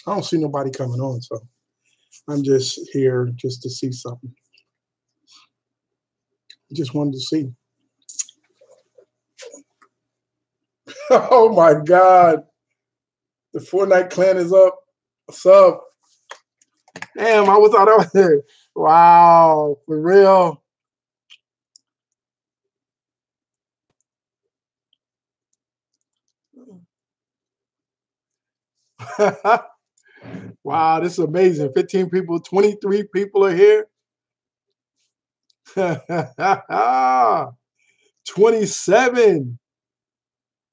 I don't see nobody coming on, so I'm just here just to see something. Just wanted to see. Oh my God. The Fortnite clan is up. What's up? Damn, I thought I was there. Wow, for real. Wow, this is amazing. 15 people, 23 people are here. 27.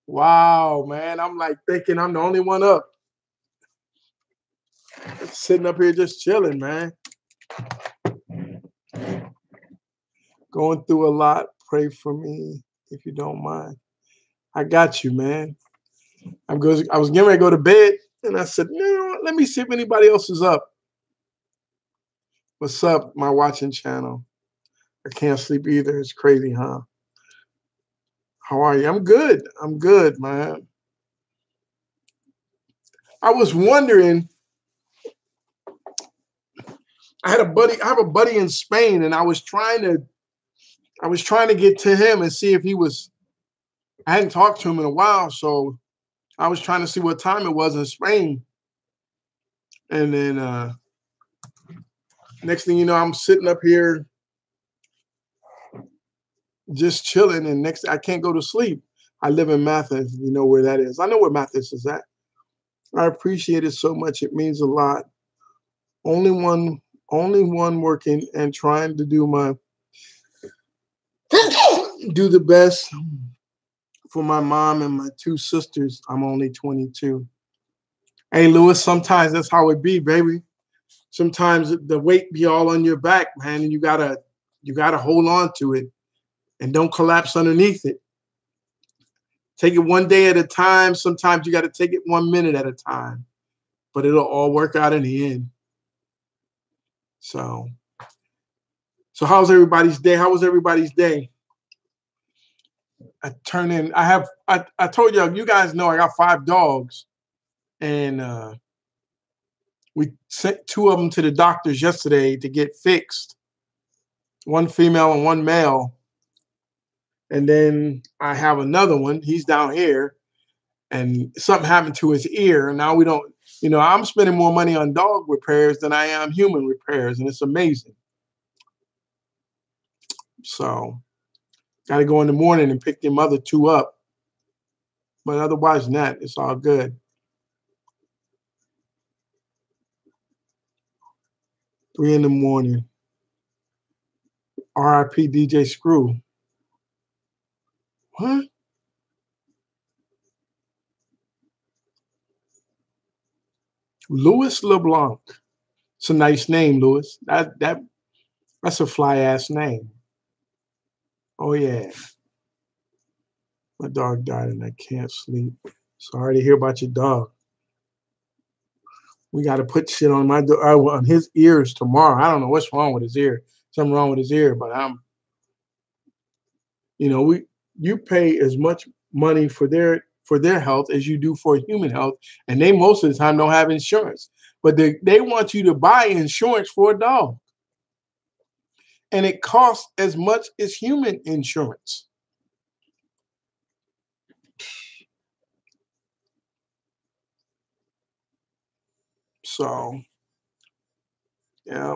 Wow, man. I'm like thinking I'm the only one up. Sitting up here just chilling, man. Going through a lot. Pray for me if you don't mind. I got you, man. I was getting ready to go to bed, and I said, no, let me see if anybody else is up. What's up, my watching channel? I can't sleep either. It's crazy, huh? How are you? I'm good. I'm good, man. I was wondering. I have a buddy in Spain, and I was trying to get to him and see if he was. I hadn't talked to him in a while, so I was trying to see what time it was in Spain. And then next thing you know, I'm sitting up here just chilling, and I can't go to sleep. I live in Mathis. You know where that is. I know where Mathis is at. I appreciate it so much. It means a lot. Only one working and trying to do the best for my mom and my two sisters. I'm only 22. Hey, Lewis, sometimes that's how it be, baby. Sometimes the weight be all on your back, man, and you gotta hold on to it and don't collapse underneath it. Take it one day at a time. Sometimes you got to take it 1 minute at a time, but it'll all work out in the end. So how's everybody's day? How was everybody's day? I told you guys know I got 5 dogs, and we sent 2 of them to the doctors yesterday to get fixed. 1 female and 1 male. And then I have another one. He's down here, and something happened to his ear. And now we don't, I'm spending more money on dog repairs than I am human repairs, and it's amazing. So got to go in the morning and pick them other 2 up. But otherwise than that, it's all good. 3 in the morning. R.I.P. DJ Screw. What? Louis LeBlanc. It's a nice name, Louis. That's a fly-ass name. Oh, yeah. My dog died and I can't sleep. Sorry to hear about your dog. We got to put shit on on his ears tomorrow. I don't know what's wrong with his ear. Something wrong with his ear, but you pay as much money for their health as you do for human health, and they most of the time don't have insurance. But they want you to buy insurance for a dog, and it costs as much as human insurance. So, yeah,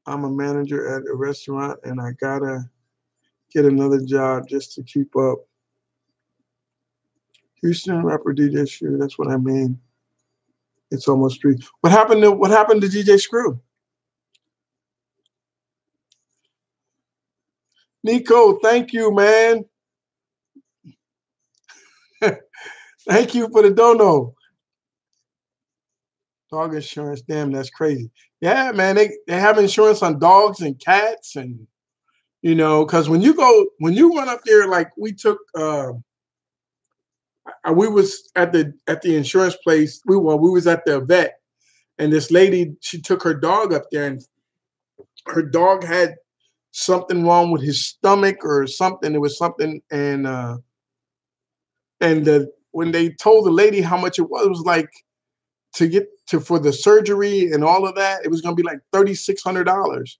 I'm a manager at a restaurant, and I gotta get another job just to keep up. Houston rapper DJ Screw, that's what I mean. It's almost 3. What happened to DJ Screw? Nico, thank you, man. Thank you for the dono. Dog insurance, damn, that's crazy. Yeah, man, they have insurance on dogs and cats, and because when you run up there, like we took, we was at the insurance place. We was at the vet, and this lady, she took her dog up there, and her dog had something wrong with his stomach or something. It was something, and when they told the lady how much it was like to get to for the surgery and all of that, it was going to be like $3,600.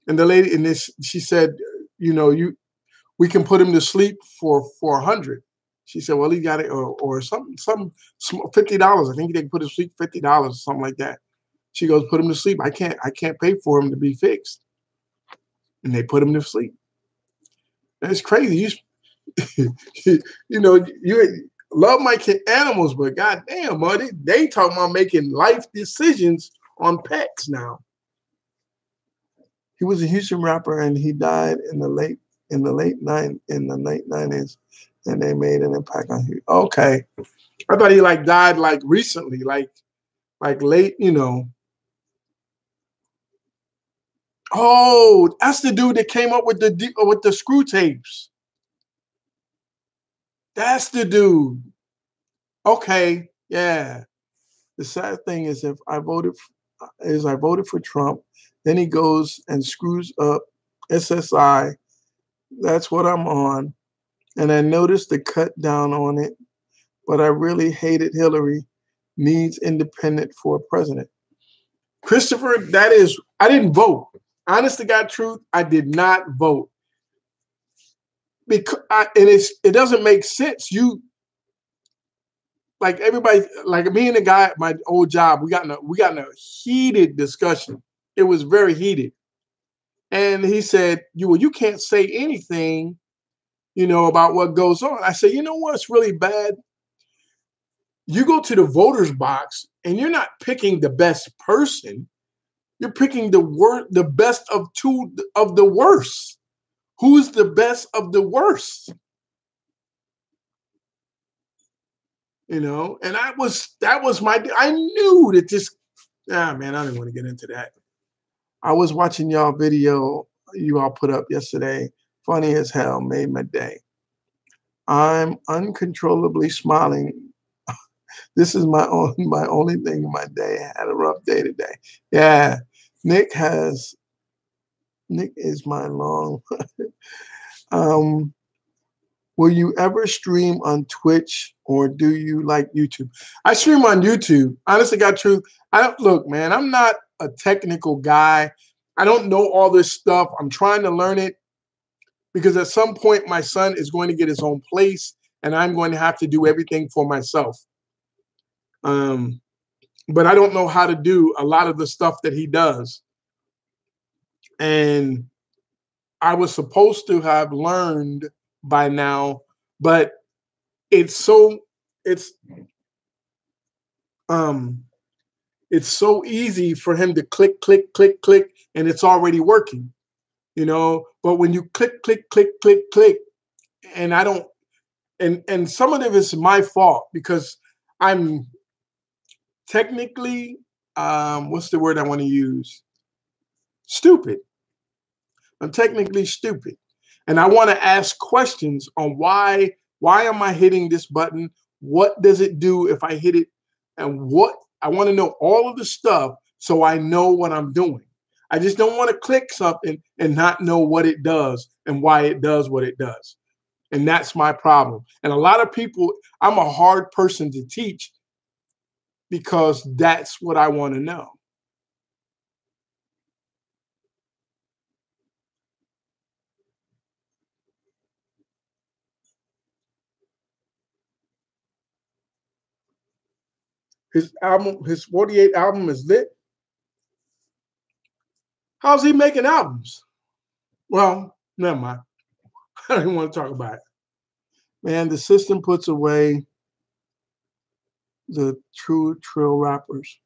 And the lady, and this, she said, you know, we can put him to sleep for 100. She said, well, he got it, or some $50. I think they can put him to sleep $50 or something like that. She goes, put him to sleep. I can't pay for him to be fixed. And they put him to sleep. And it's crazy. You know, you love my animals, but goddamn, buddy, they talking about making life decisions on pets now. He was a Houston rapper, and he died in the late 90s, and they made an impact on him. Okay, I thought he like died like recently, like late, you know. Oh, that's the dude that came up with the screw tapes. That's the dude. Okay, yeah. The sad thing is, I voted for Trump, then he goes and screws up SSI. That's what I'm on, and I noticed the cut down on it, but I really hated Hillary. Needs independent for president. Christopher, I didn't vote. Honest to God truth, I did not vote. Because it doesn't make sense. You, like everybody, like me and the guy at my old job, we got in a heated discussion. It was very heated. And he said, you can't say anything, you know, about what goes on. I said, you know what's really bad? You go to the voters box and you're not picking the best person. You're picking the best of two of the worst. Who's the best of the worst? You know, and that was I knew that this, man, I didn't want to get into that. I was watching y'all video you all put up yesterday. Funny as hell, made my day. I'm uncontrollably smiling. This is my only thing in my day. I had a rough day today. Yeah, Nick is my long. Will you ever stream on Twitch, or do you like YouTube? I stream on YouTube. Honestly, God truth, look, man, I'm not a technical guy. I don't know all this stuff. I'm trying to learn it because at some point my son is going to get his own place and I'm going to have to do everything for myself. But I don't know how to do a lot of the stuff that he does. And I was supposed to have learned by now, but it's so easy for him to click, click, click, click, and it's already working, you know. But when you click, click, click, click, click, and I don't, and some of it is my fault because I'm technically, what's the word I want to use? Stupid. I'm technically stupid. And I want to ask questions on why am I hitting this button? What does it do if I hit it? And what I want to know all of the stuff so I know what I'm doing. I just don't want to click something and not know what it does and why it does what it does. And that's my problem. And a lot of people, I'm a hard person to teach because that's what I want to know. His 48 album is lit. How's he making albums? Well, never mind. I don't want to talk about it. Man, the system puts away the true trill rappers.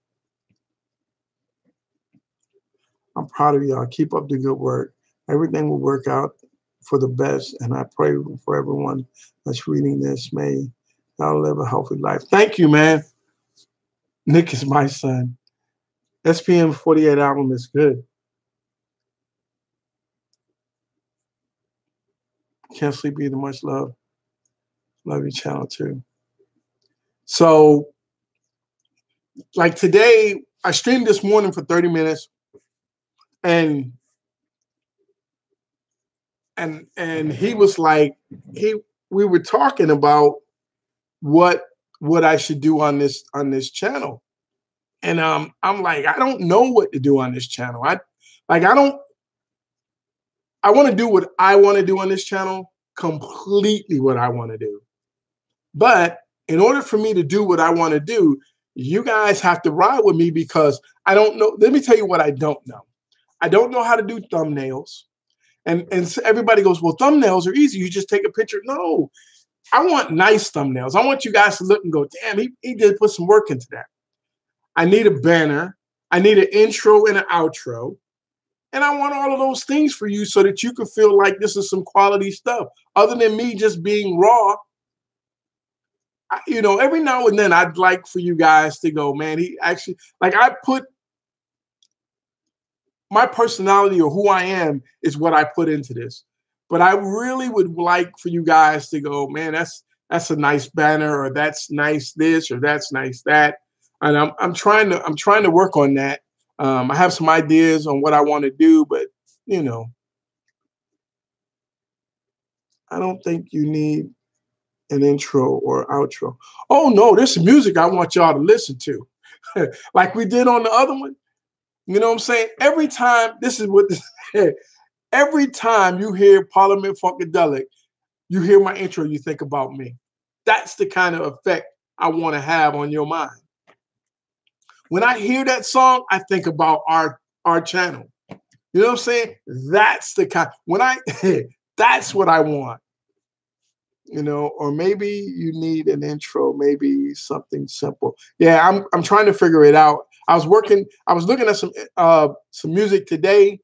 I'm proud of y'all. Keep up the good work. Everything will work out for the best. And I pray for everyone that's reading this. May y'all live a healthy life. Thank you, man. Nick is my son. SPM 48 album is good. Can't sleep either. Much love. Love your channel too. So, like today, I streamed this morning for 30 minutes, and he was like, we were talking about what I should do on this channel. And I'm like, I don't know what to do on this channel. I don't I want to do what I want to do on this channel, completely what I want to do. But in order for me to do what I want to do, you guys have to ride with me because I don't know. Let me tell you what I don't know. I don't know how to do thumbnails. And so everybody goes, well, thumbnails are easy. You just take a picture. No, I want nice thumbnails. I want you guys to look and go, damn, he did put some work into that. I need a banner. I need an intro and an outro. And I want all of those things for you so that you can feel like this is some quality stuff. Other than me just being raw, every now and then I'd like for you guys to go, man, he actually, like I put my personality or who I am is what I put into this. But I really would like for you guys to go, man, that's a nice banner, or that's nice this, or that's nice that. And I'm trying to work on that. I have some ideas on what I want to do, but I don't think you need an intro or outro. Oh no, there's some music I want y'all to listen to, like we did on the other one. You know what I'm saying? Every time, this is what this, every time you hear Parliament Funkadelic, you hear my intro, you think about me. That's the kind of effect I want to have on your mind. When I hear that song, I think about our channel. You know what I'm saying? That's the kind, that's what I want. Or maybe you need an intro, maybe something simple. Yeah, I'm trying to figure it out. I was looking at some music today.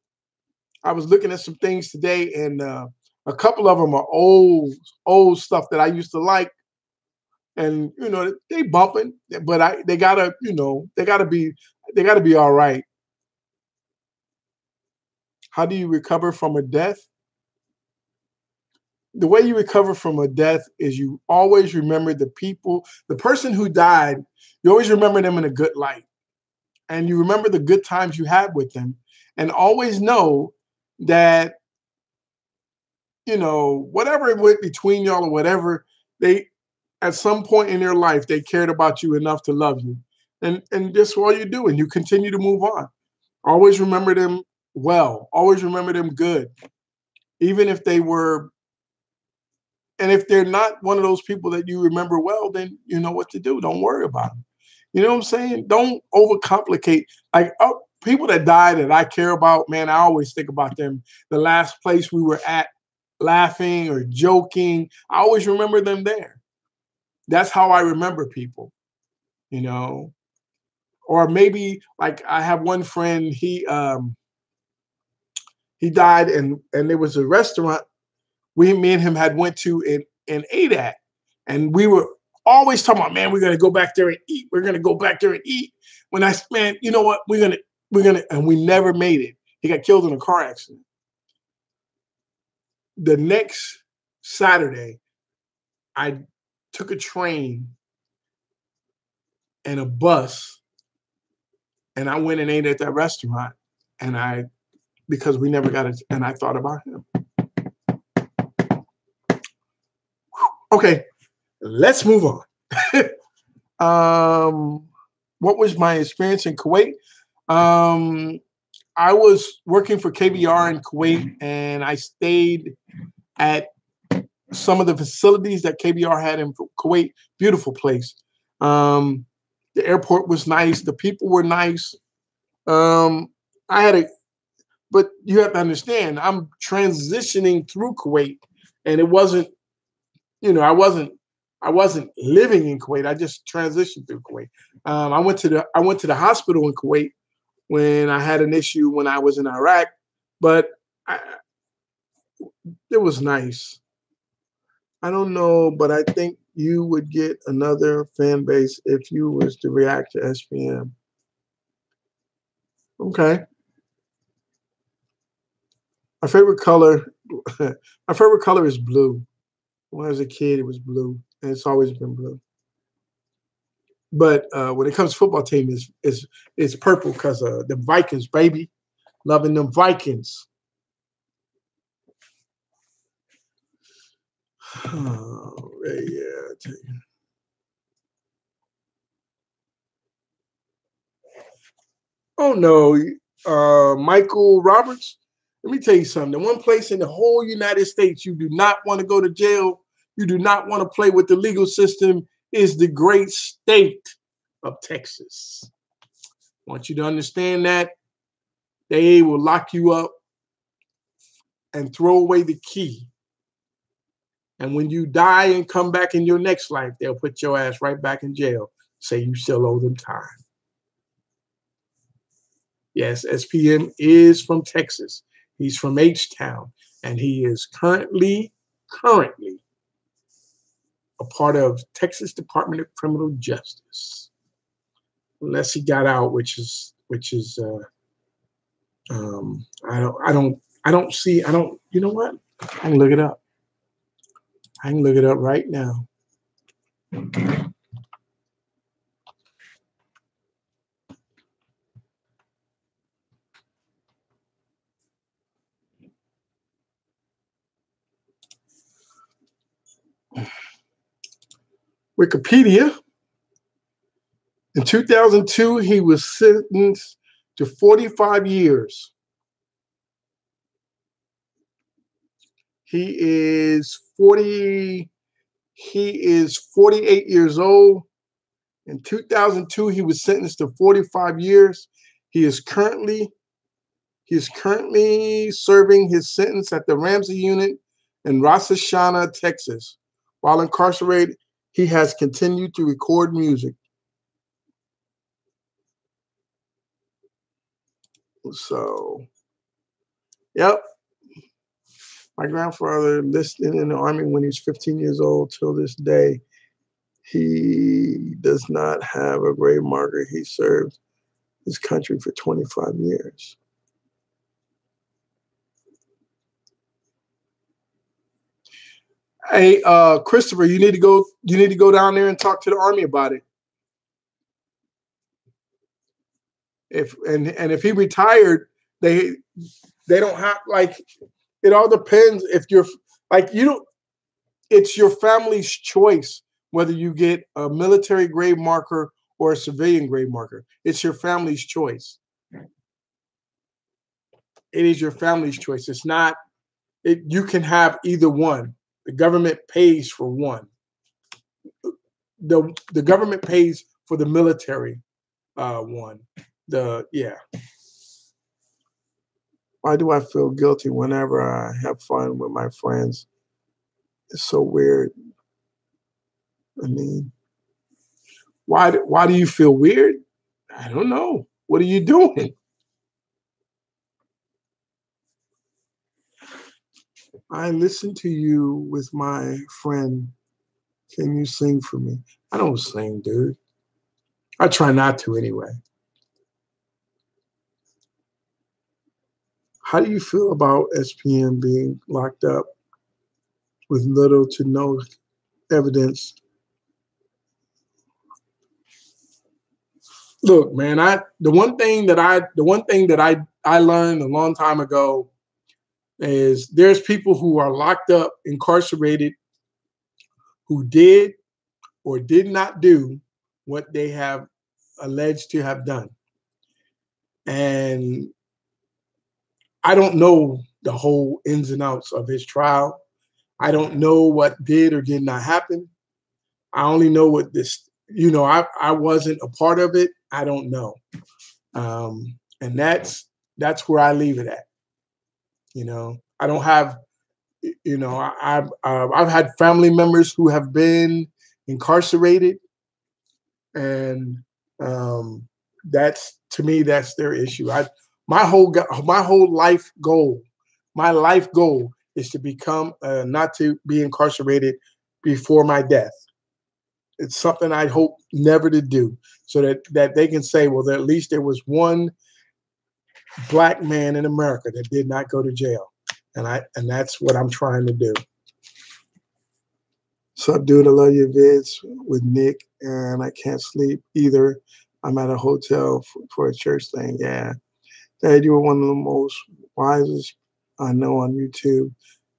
I was looking at some things today, and a couple of them are old stuff that I used to like. And they bumping, but they gotta be all right. How do you recover from a death? The way you recover from a death is you always remember the person who died, you always remember them in a good light. And you remember the good times you had with them. And always know that, whatever it went between y'all or whatever, at some point in their life, they cared about you enough to love you. And that's all you do. And you continue to move on. Always remember them well. Always remember them good. Even if they were. And if they're not one of those people that you remember well, then you know what to do. Don't worry about them. You know what I'm saying? Don't overcomplicate. Like people that die that I care about, man, I always think about them. The last place we were at, laughing or joking, I always remember them there. That's how I remember people, Or maybe like I have one friend, he died, and there was a restaurant me and him had went to and ate at. And we were always talking about, man, we're gonna go back there and eat. We're gonna go back there and eat. Man, you know what? We're gonna, and we never made it. He got killed in a car accident. The next Saturday, I took a train and a bus, and I went and ate at that restaurant. And because we never got it, and I thought about him. Okay, let's move on. What was my experience in Kuwait? I was working for KBR in Kuwait, and I stayed at some of the facilities that KBR had in Kuwait. Beautiful place. The airport was nice. The people were nice. But you have to understand, I'm transitioning through Kuwait, and it wasn't, I wasn't living in Kuwait. I just transitioned through Kuwait. I went to the hospital in Kuwait when I had an issue when I was in Iraq, but it was nice. I don't know, but I think you would get another fan base if you was to react to SPM. Okay. My favorite color, my favorite color is blue. When I was a kid, it was blue, and it's always been blue. But when it comes to football team, it's purple because the Vikings, baby, loving them Vikings. Oh, yeah. Oh no, Michael Roberts. Let me tell you something. The one place in the whole United States you do not want to go to jail, you do not want to play with the legal system, is the great state of Texas. I want you to understand that they will lock you up and throw away the key. And when you die and come back in your next life, they'll put your ass right back in jail. Say you still owe them time. Yes, SPM is from Texas. He's from H-Town, and he is currently a part of Texas Department of Criminal Justice. Unless he got out, which is I don't see, you know what? I can look it up. I can look it up right now. Wikipedia. In 2002, he was sentenced to 45 years. He is 48 years old. In 2002, he was sentenced to 45 years. He is currently serving his sentence at the Ramsey Unit in Ras Shana, Texas. While incarcerated, he has continued to record music. So, yep. My grandfather enlisted in the Army when he was 15 years old. Till this day, he does not have a grave marker. He served his country for 25 years. Hey, Christopher, you need to go down there and talk to the Army about it. If he retired, they don't have, like, it all depends if you're like, you don't, it's your family's choice whether you get a military grave marker or a civilian grave marker. It's your family's choice. It is your family's choice. It's not, you can have either one. The government pays for one. The government pays for the military one. Why do I feel guilty whenever I have fun with my friends? It's so weird. I mean, why do you feel weird? I don't know. What are you doing? I listen to you with my friend. Can you sing for me? I don't sing, dude. I try not to anyway. How do you feel about SPM being locked up with little to no evidence? Look, man, the one thing that I learned a long time ago is there's people who are locked up, incarcerated, who did or did not do what they have alleged to have done. And I don't know the whole ins and outs of his trial. I don't know what did or did not happen. I only know what this, I wasn't a part of it. I don't know. And that's where I leave it at. I don't have, I've had family members who have been incarcerated, and that's, to me, that's their issue. My whole life goal is to become not to be incarcerated before my death. It's something I hope never to do, so that they can say, well, at least there was one Black man in America that did not go to jail. And that's what I'm trying to do. So, dude, I love your vids with Nick, and I can't sleep either. I'm at a hotel for a church thing. Yeah. Dad, you were one of the most wisest I know on YouTube.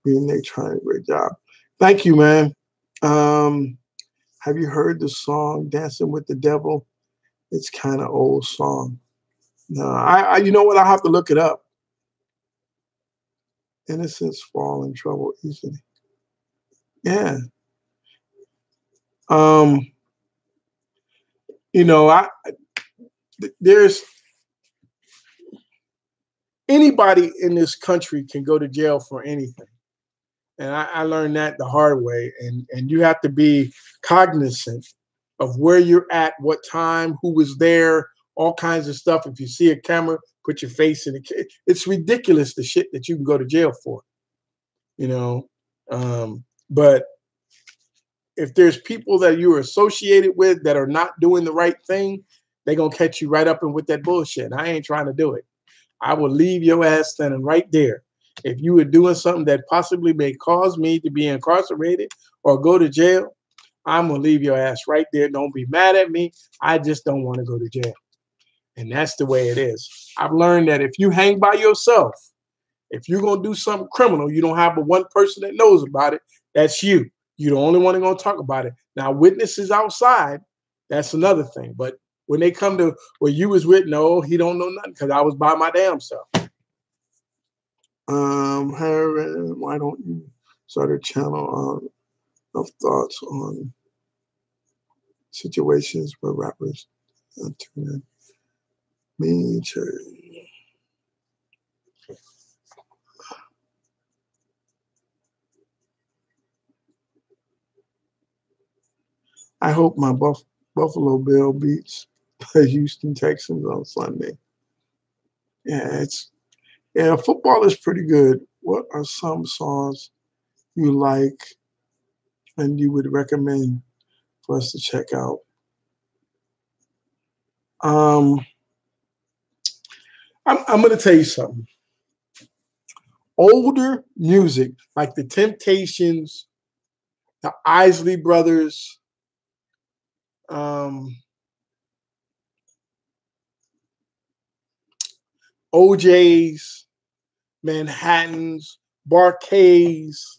Me and Nick trying a great job. Thank you, man. Have you heard the song Dancing with the Devil? It's kind of old song. No, I you know what? I have to look it up. Innocents fall in trouble easily. Yeah. Um, you know, there's anybody in this country can go to jail for anything. And I learned that the hard way. And you have to be cognizant of where you're at, what time, who was there, all kinds of stuff. If you see a camera, put your face in it. It's ridiculous the shit that you can go to jail for, you know. But if there's people that you're associated with that are not doing the right thing, they're gonna catch you right up and with that bullshit. I ain't trying to do it. I will leave your ass standing right there. If you were doing something that possibly may cause me to be incarcerated or go to jail, I'm gonna leave your ass right there. Don't be mad at me. I just don't want to go to jail. And that's the way it is. I've learned that if you hang by yourself, if you're gonna do something criminal, you don't have but one person that knows about it. That's you. You're the only one that's gonna talk about it. Now, witnesses outside, that's another thing. But when they come to where you was with, no, he don't know nothing because I was by my damn self. Harry, why don't you start a channel of thoughts on situations where rappers tune in? Me, Cherry. I hope my Buffalo Bill beats the Houston Texans on Sunday. Yeah, football is pretty good. What are some songs you like and you would recommend for us to check out? I'm going to tell you something. Older music, like the Temptations, the Isley Brothers, OJs, Manhattans, Bar-Kays,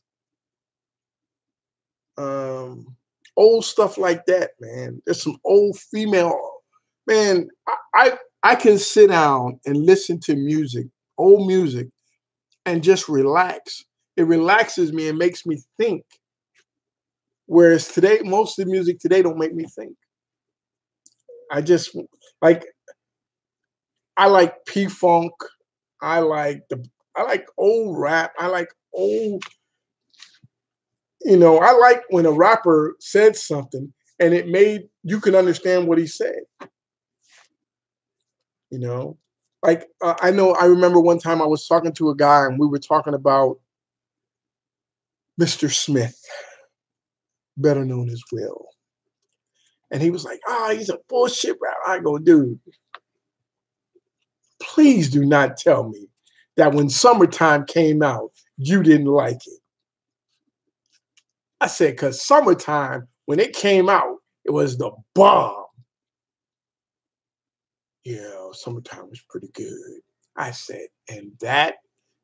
old stuff like that, man. There's some old female, man. I can sit down and listen to music, old music, and just relax. It relaxes me and makes me think. Whereas today, most of the music today don't make me think. I just like I like P-Funk. I like old rap. I like old, I like when a rapper said something and it made you can understand what he said. I remember one time I was talking to a guy and we were talking about Mr. Smith, better known as Will. And he was like, he's a bullshit rapper. I go, dude, please do not tell me that when Summertime came out, you didn't like it. I said, because Summertime, when it came out, it was the bomb. Yeah, Summertime was pretty good. I said, and that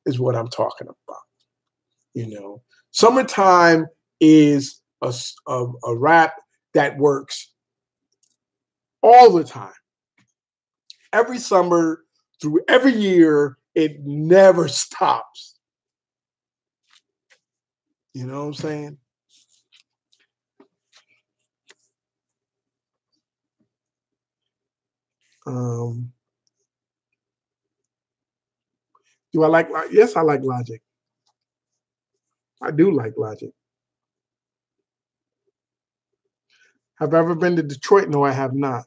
is what I'm talking about. Summertime is a rap that works all the time. Every summer, through every year, it never stops. You know what I'm saying? Do I like? Yes, I like Logic. I do like Logic. Have I ever been to Detroit? No, I have not.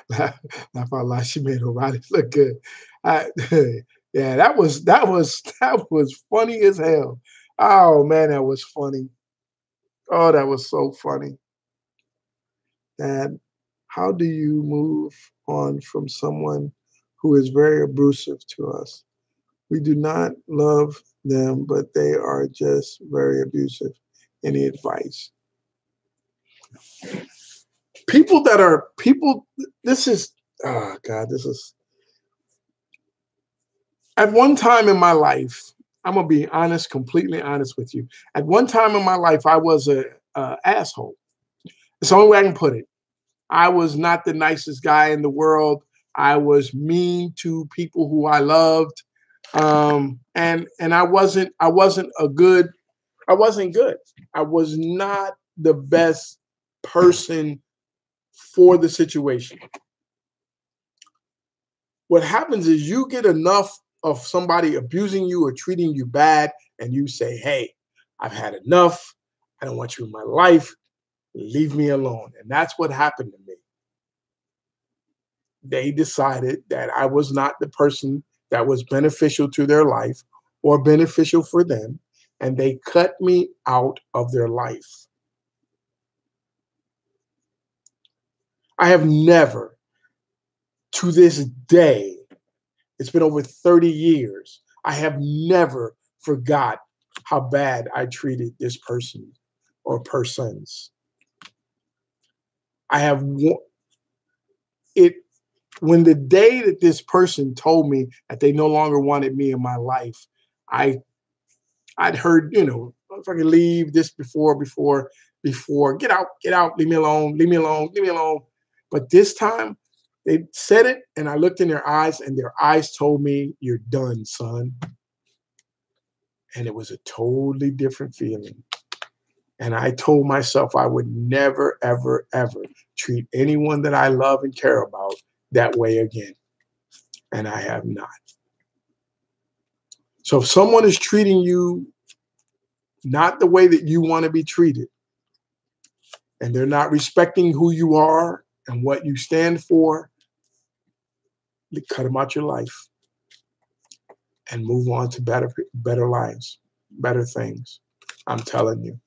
Laugh out loud. She made O'Reilly look good. Yeah, that was funny as hell. Oh man, that was funny. Oh, that was so funny. And how do you move on from someone who is very abusive to us? We do not love them, but they are just very abusive. Any advice? This is, oh God, this is, at one time in my life, I'm gonna be honest, completely honest with you. At one time in my life, I was a asshole. It's the only way I can put it. I was not the nicest guy in the world. I was mean to people who I loved, and I wasn't good. I was not the best person for the situation. What happens is you get enough of somebody abusing you or treating you bad, and you say, "Hey, I've had enough. I don't want you in my life. Leave me alone." And that's what happened to me. They decided that I was not the person that was beneficial to their life or beneficial for them, and they cut me out of their life. I have never, to this day, it's been over 30 years, I have never forgot how bad I treated this person or persons. I have it when the day that this person told me that they no longer wanted me in my life, I I'd heard, if I could leave this before, get out, leave me alone, leave me alone, leave me alone. But this time they said it and I looked in their eyes and their eyes told me, "You're done, son." And it was a totally different feeling. And I told myself I would never, ever, ever treat anyone that I love and care about that way again. And I have not. So if someone is treating you not the way that you want to be treated, and they're not respecting who you are and what you stand for, cut them out your life and move on to better lives, better things. I'm telling you.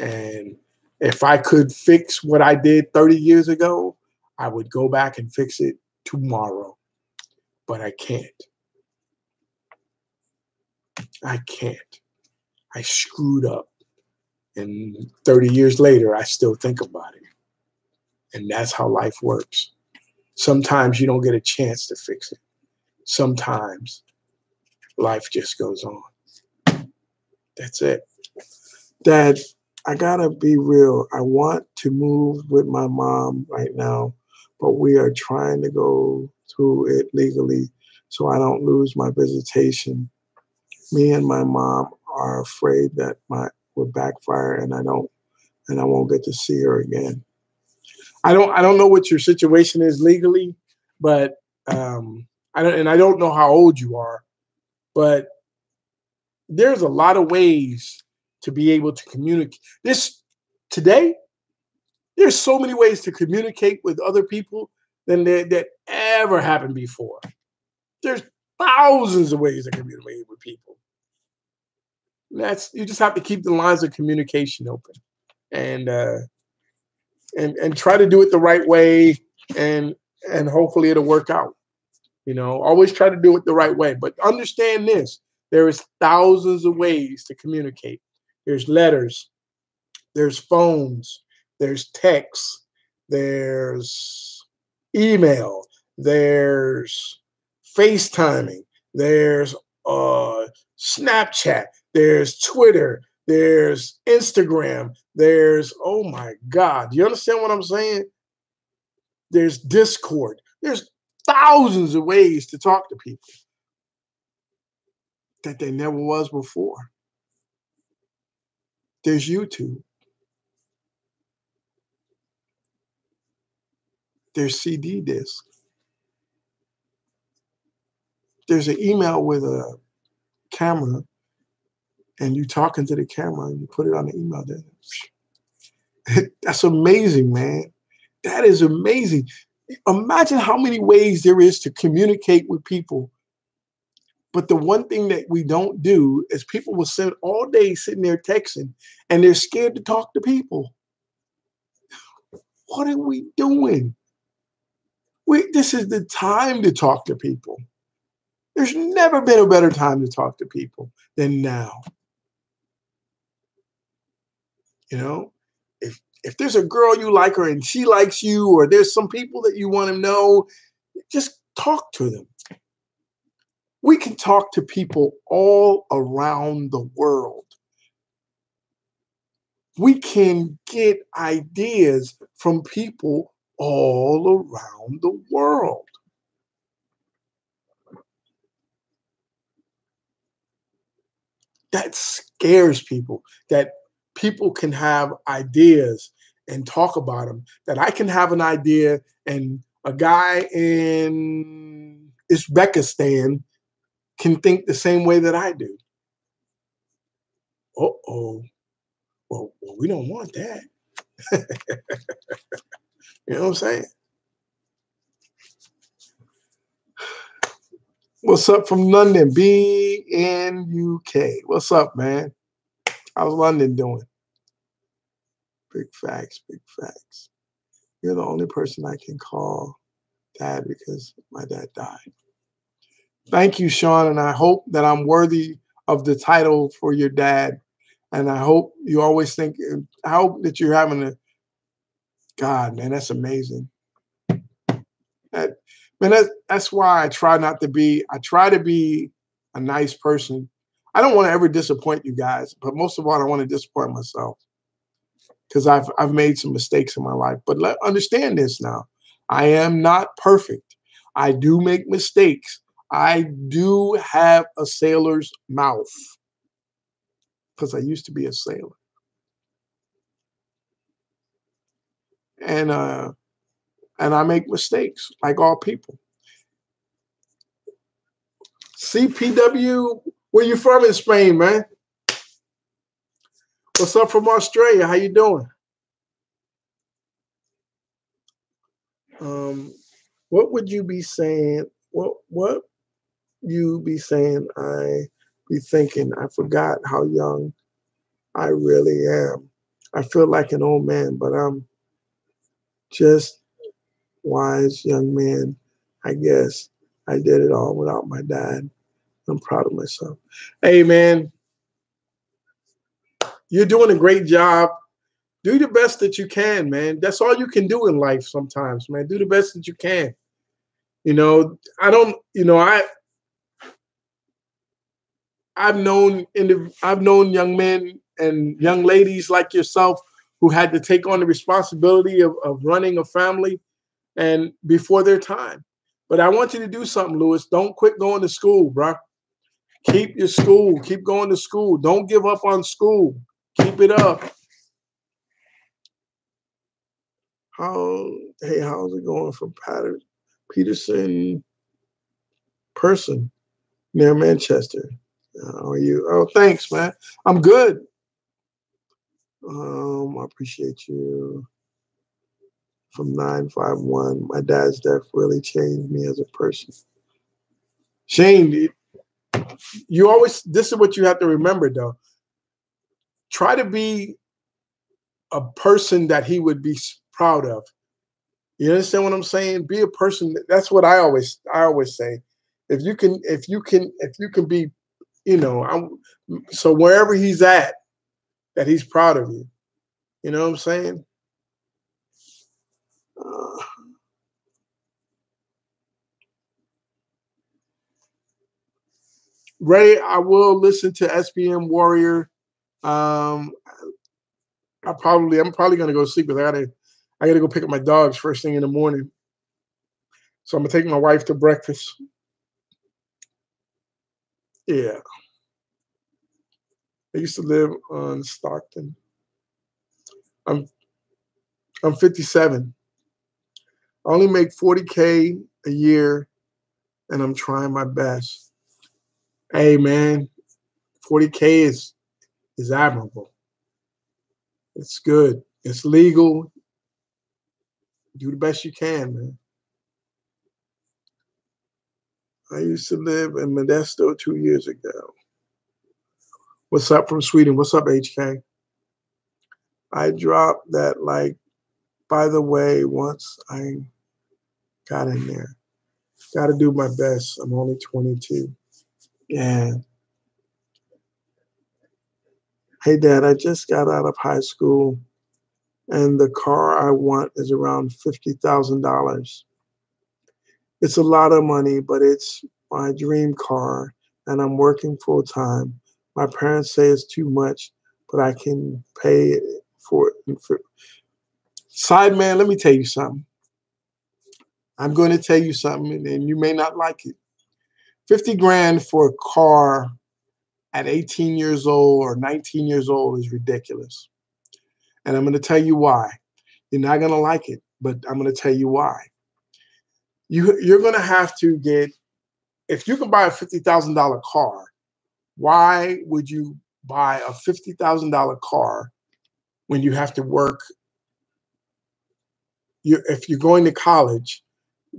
And if I could fix what I did 30 years ago, I would go back and fix it tomorrow. But I can't. I can't. I screwed up. And 30 years later, I still think about it. And that's how life works. Sometimes you don't get a chance to fix it. Sometimes life just goes on. That's it. Dad, I gotta be real. I want to move with my mom right now, but we are trying to go through it legally so I don't lose my visitation. Me and my mom are afraid that my will backfire and I won't get to see her again. I don't know what your situation is legally, but I don't know how old you are, but there's a lot of ways to be able to communicate. This today, there's so many ways to communicate with other people than that ever happened before. There's thousands of ways to communicate with people. That's you just have to keep the lines of communication open and and try to do it the right way and hopefully it'll work out. Always try to do it the right way. But understand this: there is thousands of ways to communicate. There's letters, there's phones, there's texts, there's email, there's FaceTiming, there's Snapchat, there's Twitter, there's Instagram, there's, oh my God, do you understand what I'm saying? There's Discord. There's thousands of ways to talk to people that there never was before. There's YouTube. There's CD disc. There's an email with a camera and you talking to the camera and you put it on the email there. That's amazing, man. That is amazing. Imagine how many ways there is to communicate with people. But the one thing that we don't do is people will sit all day sitting there texting and they're scared to talk to people. What are we doing? This is the time to talk to people. There's never been a better time to talk to people than now. If there's a girl you like her and she likes you, or there's some people that you want to know, just talk to them. We can talk to people all around the world. We can get ideas from people all around the world. That scares people, that people can have ideas and talk about them, that I can have an idea and a guy in Uzbekistan can think the same way that I do. Uh-oh. Well, we don't want that. You know what I'm saying? What's up from London? BNUK. What's up, man? How's London doing? Big facts, big facts. You're the only person I can call dad because my dad died. Thank you, Sean, and I hope that I'm worthy of the title for your dad. And I hope you always think, I hope that you're having a, God, man, that's amazing. Man, that's why I try to be a nice person. I don't want to ever disappoint you guys, but most of all, I don't want to disappoint myself because I've made some mistakes in my life. But understand this now. I am not perfect. I do make mistakes. I do have a sailor's mouth because I used to be a sailor. And I make mistakes like all people. CPW, where you from in Spain, man? What's up from Australia? How you doing? What would you be saying? What you be saying? I be thinking. I forgot how young I really am. I feel like an old man, but I'm just wise young man. I guess I did it all without my dad. I'm proud of myself. Hey, man, you're doing a great job. Do the best that you can, man. That's all you can do in life sometimes, man. Do the best that you can. You know, I've known young men and young ladies like yourself who had to take on the responsibility of running a family and before their time. But I want you to do something, Lewis. Don't quit going to school, bro. Keep your school. Keep going to school. Don't give up on school. Keep it up. How's it going from Peterson Person near Manchester? How are you? Oh, thanks, man. I'm good. I appreciate you. From 951, my dad's death really changed me as a person. Shane, this is what you have to remember, though. Try to be a person that he would be proud of. You understand what I'm saying? Be a person. That's what I always say. If you can be, so wherever he's at, that he's proud of you. You know what I'm saying? Ray, I will listen to SBM Warrior. I'm probably gonna go to sleep because I gotta go pick up my dogs first thing in the morning. So I'm gonna take my wife to breakfast. Yeah. I used to live on Stockton. I'm 57. I only make 40K a year and I'm trying my best. Hey man, 40K is admirable. It's good. It's legal. Do the best you can, man. I used to live in Modesto 2 years ago. What's up from Sweden? What's up, HK? I dropped that, like, by the way, once I got in there. Got to do my best. I'm only 22. Yeah. Hey, Dad, I just got out of high school, and the car I want is around $50,000. It's a lot of money, but it's my dream car, and I'm working full time. My parents say it's too much, but I can pay for it. Side man, let me tell you something. I'm going to tell you something, and you may not like it. 50 grand for a car at 18 years old or 19 years old is ridiculous. And I'm going to tell you why. You're not going to like it, but I'm going to tell you why. You're going to have to get, if you can buy a $50,000 car, why would you buy a $50,000 car when you have to work? If you're going to college,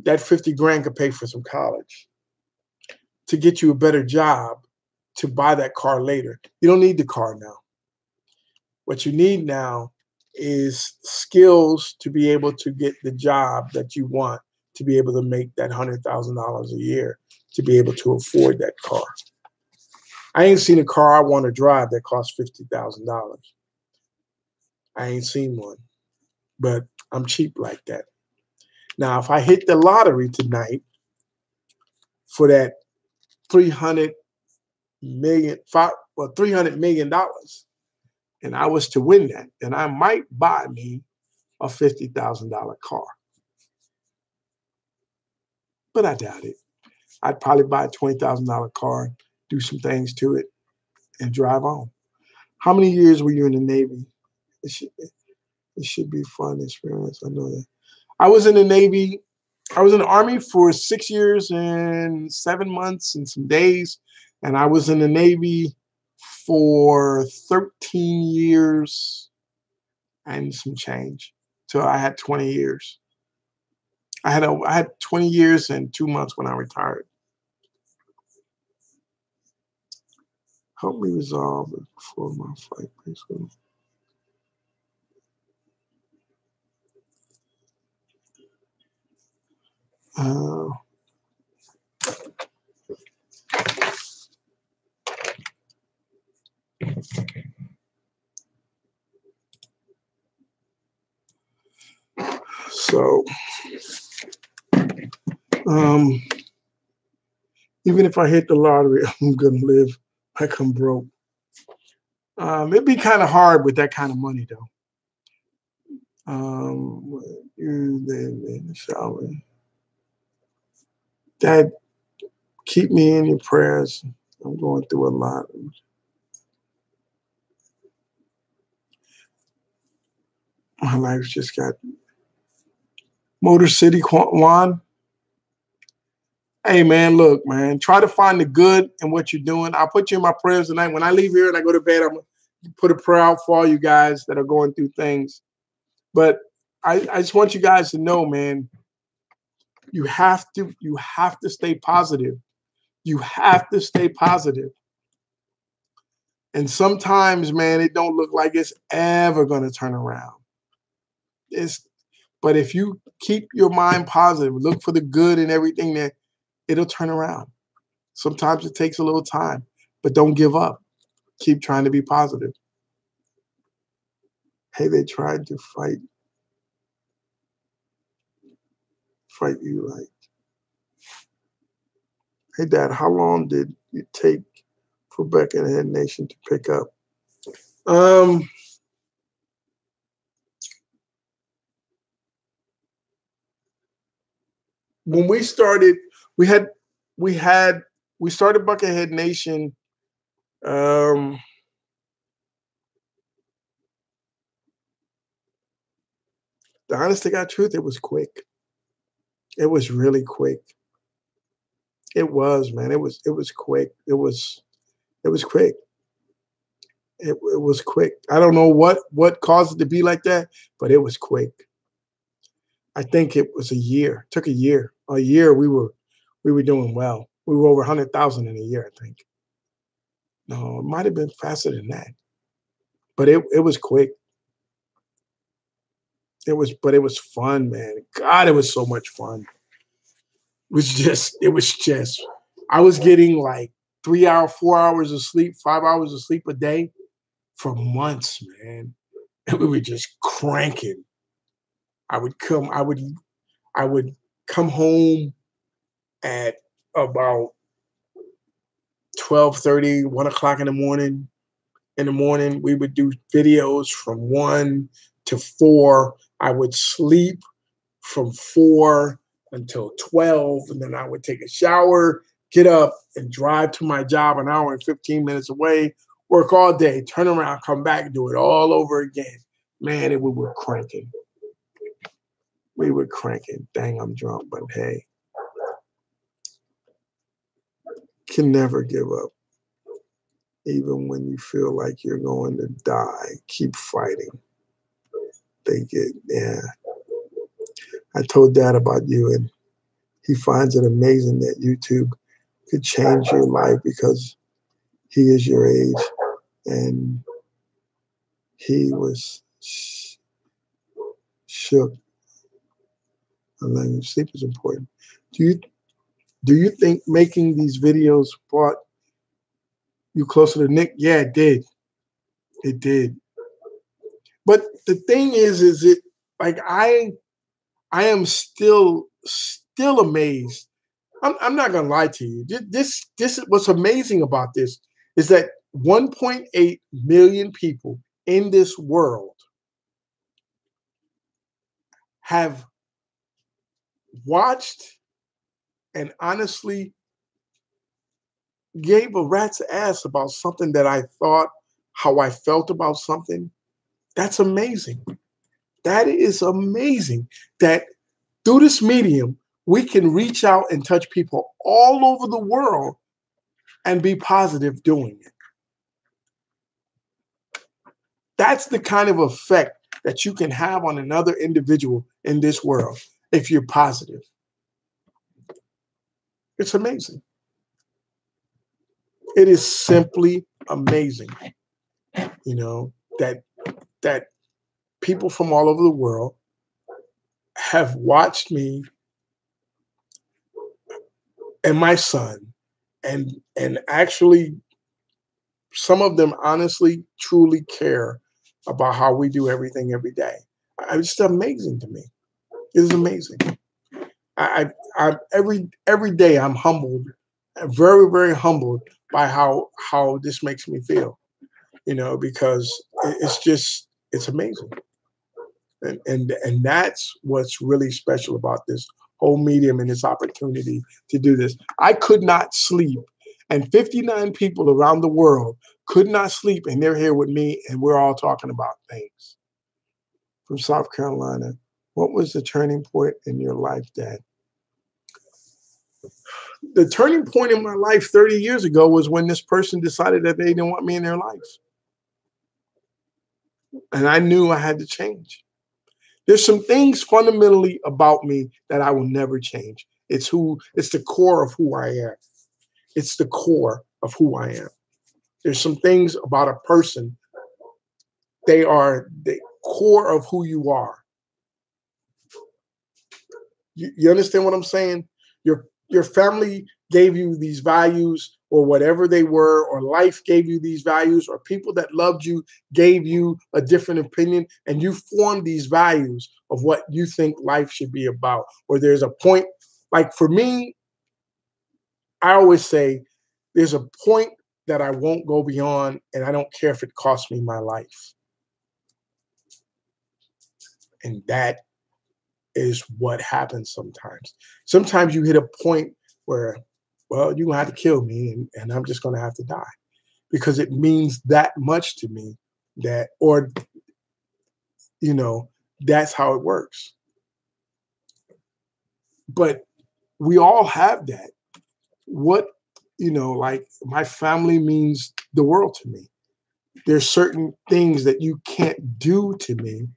that 50 grand could pay for some college to get you a better job to buy that car later. You don't need the car now. What you need now is skills to be able to get the job that you want, to be able to make that $100,000 a year, to be able to afford that car. I ain't seen a car I want to drive that costs $50,000. I ain't seen one, but I'm cheap like that. Now, if I hit the lottery tonight for that $300 million, $300 million, and I was to win that, then I might buy me a $50,000 car. But I doubt it. I'd probably buy a $20,000 car, do some things to it, and drive on. How many years were you in the Navy? It should be a fun experience. I know that. I was in the Navy. I was in the Army for 6 years and 7 months and some days. And I was in the Navy for 13 years and some change. So I had 20 years. I had 20 years and 2 months when I retired. Help me resolve it before my flight, basically. So, even if I hit the lottery, I'm gonna live like I'm broke. It'd be kind of hard with that kind of money, though. You live in the shower. Dad, keep me in your prayers. I'm going through a lot. My life's just got Motor City Juan. Hey man, look, man, try to find the good in what you're doing. I'll put you in my prayers tonight. When I leave here and I go to bed, I'm gonna put a prayer out for all you guys that are going through things. But I just want you guys to know, man, you have to stay positive. You have to stay positive. And sometimes, man, it don't look like it's ever gonna turn around. But if you keep your mind positive, look for the good in everything, that it'll turn around. Sometimes it takes a little time, but don't give up. Keep trying to be positive. Hey, they tried to fight you, like, hey Dad, how long did it take for Buckethead Nation to pick up? When we started, we started Buckethead Nation. The honest to God truth, it was quick. It was really quick. It was, man. It was quick. It was quick. It was quick. I don't know what caused it to be like that, but it was quick. I think it was a year. It took a year. A year we were doing well. We were over 100,000 in a year, I think. No, it might have been faster than that. But it was quick. It was fun, man. God, it was so much fun. It was just I was getting like 3 hours, 4 hours of sleep, 5 hours of sleep a day for months, man. And we were just cranking. I would come home at about 12:30, 1 o'clock in the morning. In the morning, we would do videos from 1 to 4. I would sleep from 4 until 12, and then I would take a shower, get up, and drive to my job an hour and 15 minutes away, work all day, turn around, come back, do it all over again. Man, we were cranking. We were cranking. Dang, I'm drunk, but hey, can never give up. Even when you feel like you're going to die, keep fighting. Yeah. I told Dad about you, and he finds it amazing that YouTube could change your life because he is your age, and he was shook. Sleep is important. Do you think making these videos brought you closer to Nick? Yeah, it did. It did. But the thing is it like I am still amazed. I'm not gonna lie to you. This is what's amazing about this is that 1.8 million people in this world have watched and honestly gave a rat's ass about something that I thought, how I felt about something. That's amazing. That is amazing that through this medium, we can reach out and touch people all over the world and be positive doing it. That's the kind of effect that you can have on another individual in this world if you're positive. It's amazing. It is simply amazing, that people from all over the world have watched me and my son, and actually some of them honestly truly care about how we do everything every day. It's amazing to me. It is amazing. I every day I'm humbled, very very humbled by how this makes me feel. Because it's amazing, and that's what's really special about this whole medium and this opportunity to do this. I could not sleep, and 59 people around the world could not sleep, and they're here with me, and we're all talking about things. From South Carolina, what was the turning point in your life, Dad? The turning point in my life 30 years ago was when this person decided that they didn't want me in their life. And I knew I had to change. There's some things fundamentally about me that I will never change. It's the core of who I am. It's the core of who I am. There's some things about a person, they are the core of who you are. You understand what I'm saying? Your family gave you these values, or whatever they were, or life gave you these values, or people that loved you gave you a different opinion, and you formed these values of what you think life should be about. Or there's a point, like for me, I always say there's a point that I won't go beyond, and I don't care if it costs me my life. And that is what happens sometimes. Sometimes you hit a point where, well, you're gonna have to kill me, and I'm just gonna have to die because it means that much to me that, or, that's how it works. But we all have that. What, like my family means the world to me. There's certain things that you can't do to me,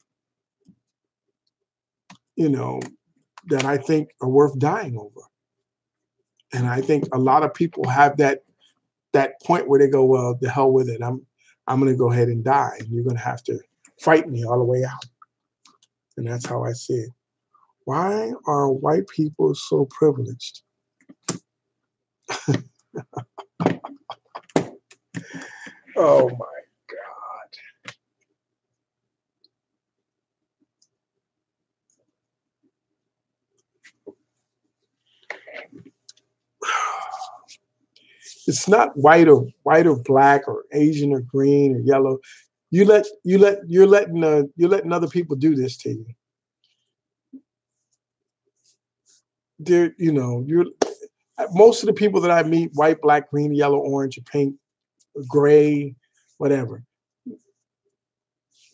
that I think are worth dying over. And I think a lot of people have that point where they go, well, the hell with it. I'm going to go ahead and die, and you're going to have to fight me all the way out. And that's how I see it. Why are white people so privileged? Oh my God. It's not white or black or Asian or green or yellow. You're letting other people do this to you. You're most of the people that I meet, white, black, green, yellow, orange, or pink, or gray, whatever.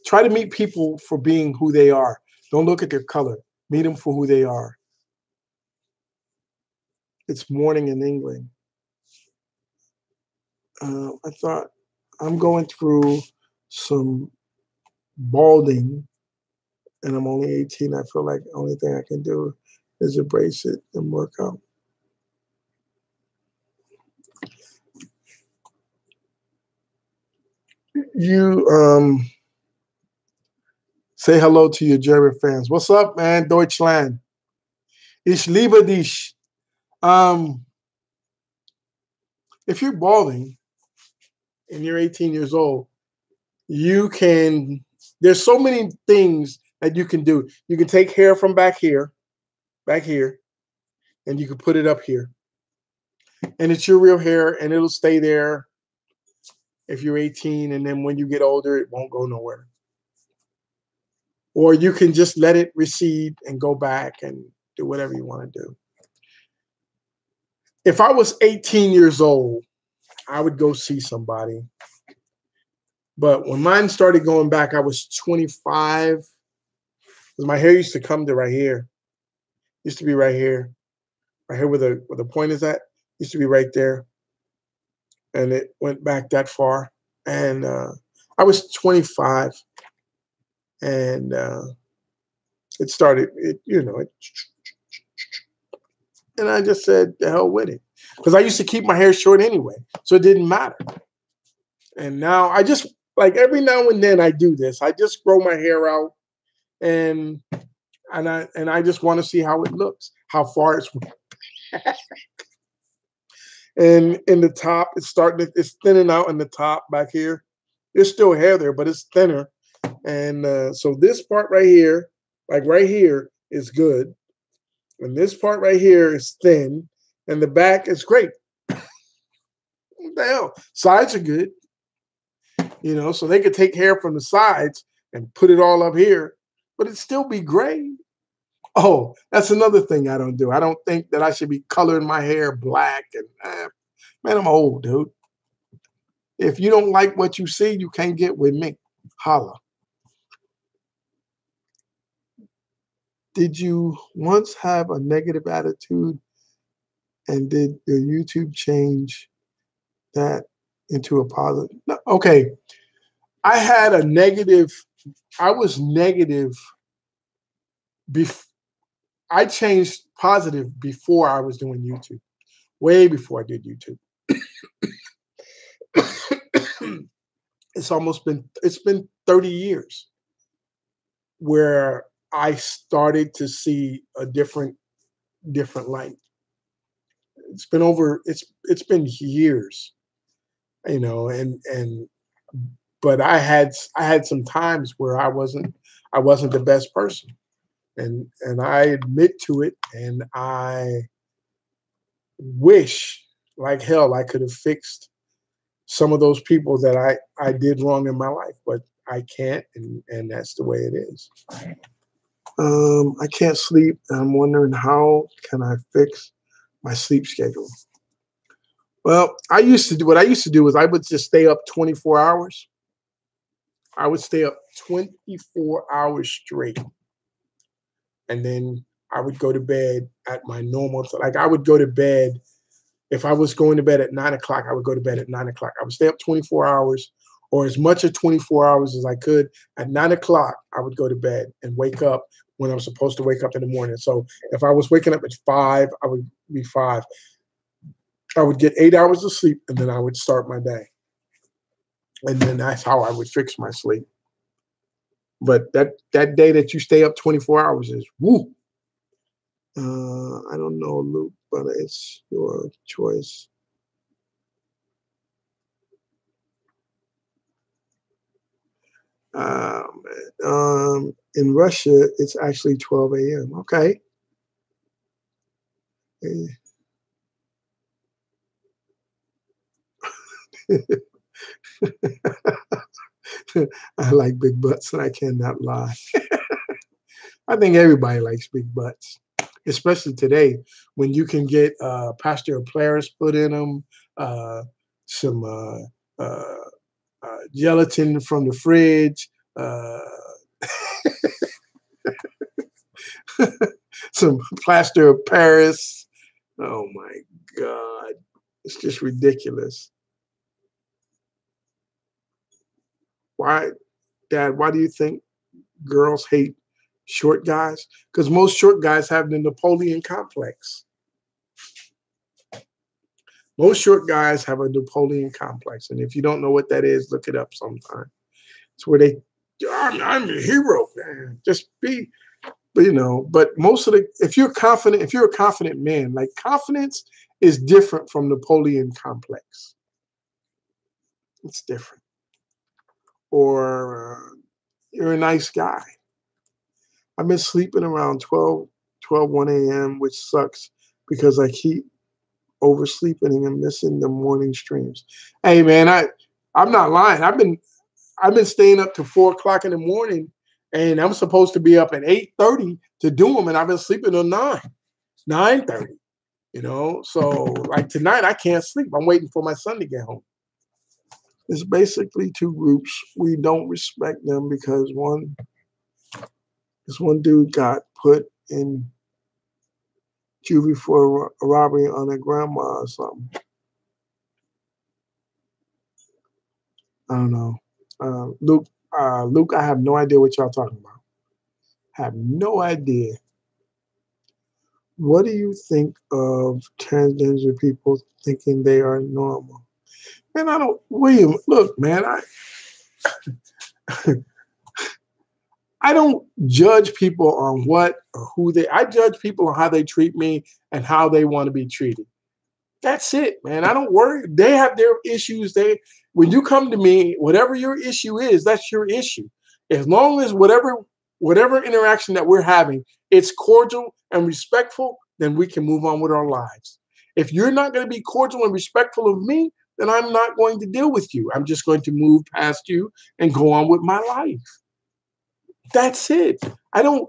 Try to meet people for being who they are. Don't look at their color. Meet them for who they are. It's morning in England. I thought I'm going through some balding, and I'm only 18. I feel like the only thing I can do is embrace it and work out. You say hello to your German fans. What's up, man? Deutschland. Ich liebe dich. If you're balding and you're 18 years old, there's so many things that you can do. You can take hair from back here, and you can put it up here. And it's your real hair, and it'll stay there if you're 18, and then when you get older, it won't go nowhere. Or you can just let it recede and go back and do whatever you want to do. If I was 18 years old, I would go see somebody. But when mine started going back, I was 25. Because my hair used to come to right here. Used to be right here where the point is at. Used to be right there, and it went back that far. And I was 25, and it started. And I just said, "The hell with it," because I used to keep my hair short anyway, so it didn't matter. And now I just like every now and then I do this. I just grow my hair out, and I just want to see how it looks, how far it's. And in the top, it's thinning out in the top back here. There's still hair there, but it's thinner. And so this part right here, like right here, is good. And this part right here is thin. And the back is great. What the hell? Sides are good. So they could take hair from the sides and put it all up here, but it'd still be gray. Oh, that's another thing I don't do. I don't think that I should be coloring my hair black. And man, I'm old, dude. If you don't like what you see, you can't get with me. Holla. Did you once have a negative attitude, and did your YouTube change that into a positive? No, okay. I was negative I changed positive before I was doing YouTube, way before I did YouTube. It's been 30 years where I started to see a different light. It's been years, but I had some times where I wasn't the best person. And I admit to it, and I wish like hell I could have fixed some of those people that I did wrong in my life, but I can't, and that's the way it is. I can't sleep, and I'm wondering how can I fix my sleep schedule. Well, what I used to do was I would just stay up 24 hours. I would stay up 24 hours straight. And then I would go to bed at my normal, like I would go to bed. If I was going to bed at 9 o'clock, I would go to bed at 9 o'clock. I would stay up 24 hours, or as much of 24 hours as I could. At 9 o'clock, I would go to bed and wake up when I'm supposed to wake up in the morning. So if I was waking up at 5, I would be 5. I would get 8 hours of sleep, and then I would start my day. And then that's how I would fix my sleep. But that day that you stay up 24 hours is woo. I don't know, Luke, but it's your choice. In Russia, it's actually 12 a.m. Okay. I like big butts, and I cannot lie. I think everybody likes big butts, especially today when you can get Pasteur Claris put in them, some gelatin from the fridge, uh, some plaster of Paris. Oh my God. It's just ridiculous. Why, Dad, why do you think girls hate short guys? Because most short guys have the Napoleon complex. Most short guys have a Napoleon complex. And if you don't know what that is, look it up sometime. It's where I'm a hero, man. Just be, but but most of if you're confident, if you're a confident man, like confidence is different from Napoleon complex. It's different. Or you're a nice guy. I've been sleeping around 1 a.m., which sucks because I keep oversleeping and missing the morning streams. Hey man, I'm not lying. I've been staying up to 4 o'clock in the morning, and I'm supposed to be up at 8:30 to do them, and I've been sleeping till 9:30. So like tonight I can't sleep. I'm waiting for my son to get home. It's basically two groups. We don't respect them because this one dude got put in juvie for a robbery on a grandma or something. I don't know. Luke, I have no idea what y'all talking about. Have no idea. What do you think of transgender people thinking they are normal? Man, I don't. William, look, man, I don't judge people on what or who they. I judge people on how they treat me and how they want to be treated. That's it, man. I don't worry. They have their issues. When you come to me, whatever your issue is, that's your issue. As long as whatever interaction that we're having, it's cordial and respectful, then we can move on with our lives. If you're not going to be cordial and respectful of me, then I'm not going to deal with you. I'm just going to move past you and go on with my life. That's it. I don't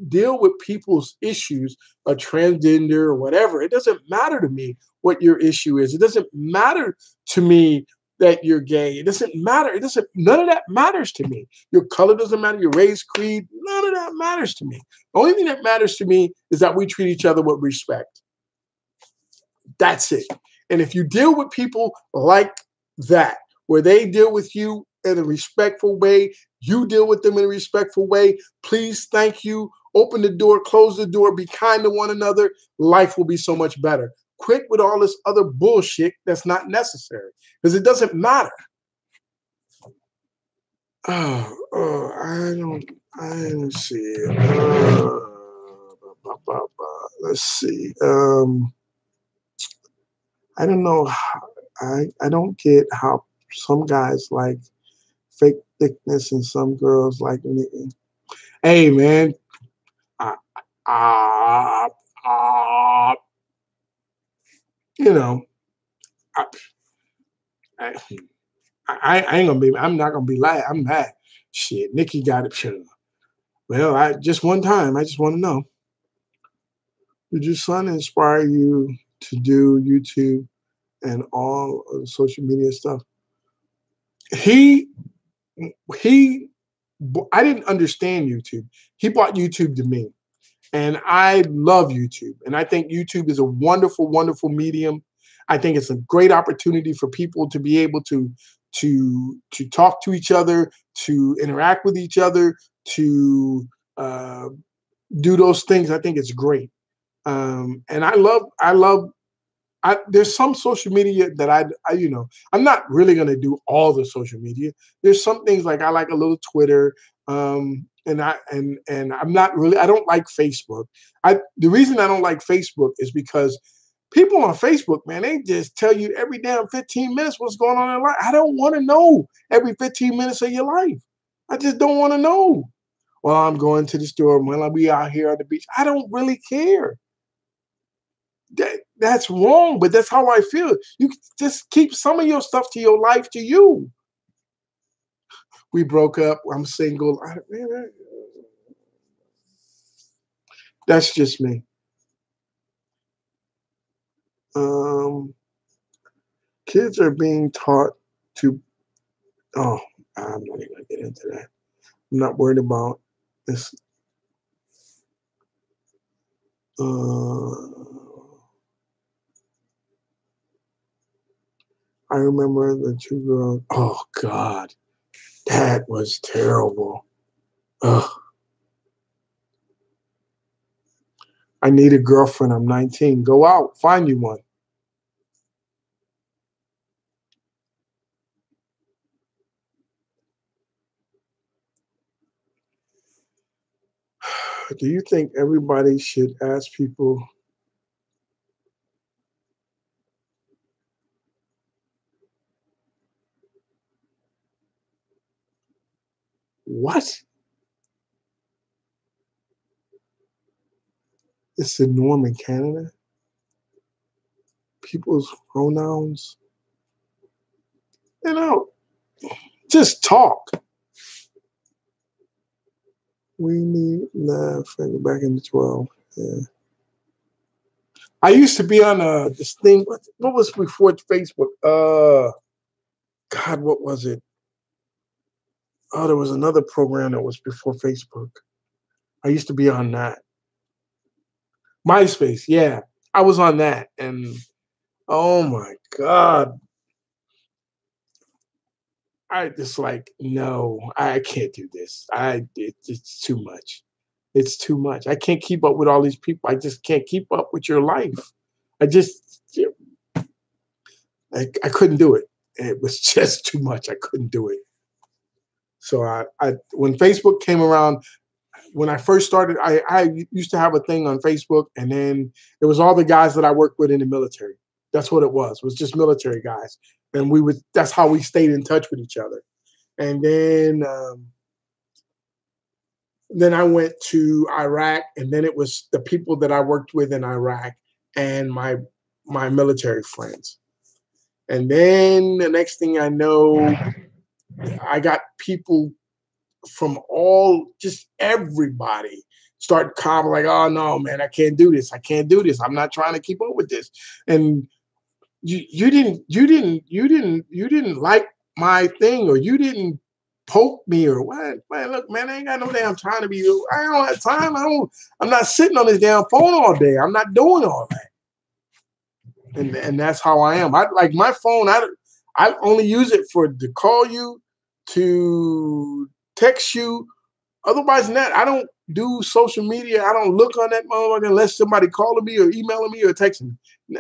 deal with people's issues, a transgender or whatever. It doesn't matter to me what your issue is. It doesn't matter to me that you're gay. It doesn't matter. None of that matters to me. Your color doesn't matter, your race, creed, none of that matters to me. The only thing that matters to me is that we treat each other with respect. That's it. And if you deal with people like that, where they deal with you in a respectful way, you deal with them in a respectful way, please, thank you. Open the door, close the door, be kind to one another. Life will be so much better. Quit with all this other bullshit that's not necessary because it doesn't matter. I don't see it. Let's see. I don't know. I don't get how some guys like fake thickness and some girls like me. Hey, man. Uh, uh, uh, you know, I, I, I ain't gonna be. I'm not gonna be lying. I'm mad. Shit, Nikki got it. Sure. Well, I just one time. I just want to know: did your son inspire you to do YouTube and all of the social media stuff? He he. I didn't understand YouTube. He brought YouTube to me, and I love YouTube. And I think YouTube is a wonderful, wonderful medium. I think it's a great opportunity for people to be able to talk to each other, to interact with each other, to uh, do those things. I think it's great. And I love. There's some social media that I'm not really gonna do all the social media. There's some things like I like a little Twitter, and I'm not really. I don't like Facebook. The reason I don't like Facebook is because people on Facebook, man, they just tell you every damn 15 minutes what's going on in life. I don't want to know every 15 minutes of your life. I just don't want to know. Well, I'm going to the store. Well, I'll be out here at the beach. I don't really care. That's wrong, but that's how I feel. You just keep some of your stuff to your life, to you. We broke up. I'm single. That's just me. Um, Kids are being taught to. Oh, I'm not even gonna get into that. I'm not worried about this. Uh, I remember the two girls. Oh God, that was terrible. Ugh. I need a girlfriend. I'm 19. Go out, find you one. Do you think everybody should ask people what is the norm in Canada? People's pronouns? You know, just talk. We need back in the 12. Yeah. I used to be on this thing. What was before Facebook? God, what was it? Oh, there was another program that was before Facebook. I used to be on that. MySpace, yeah. I was on that. And oh my God. I just like, no, I can't do this. It's too much. It's too much. I can't keep up with all these people. I just can't keep up with your life. I just I couldn't do it. It was just too much. I couldn't do it. So I when Facebook came around, when I first started, I used to have a thing on Facebook, and then it was all the guys that I worked with in the military. That's what it was. It was just military guys, and we would. That's how we stayed in touch with each other. And then I went to Iraq, and then it was the people that I worked with in Iraq and my military friends. And then the next thing I know, I got people from just everybody start comment like, oh no, man, I can't do this. I can't do this. I'm not trying to keep up with this. And you didn't like my thing, or you didn't poke me, or what? Man, look, man, I ain't got no damn time to be. I don't have time. I'm not sitting on this damn phone all day. I'm not doing all that. And that's how I am. I like my phone. I only use it for to call you, to text you. Otherwise than that, I don't do social media. I don't look on that motherfucker unless somebody calling me or emailing me or texting me.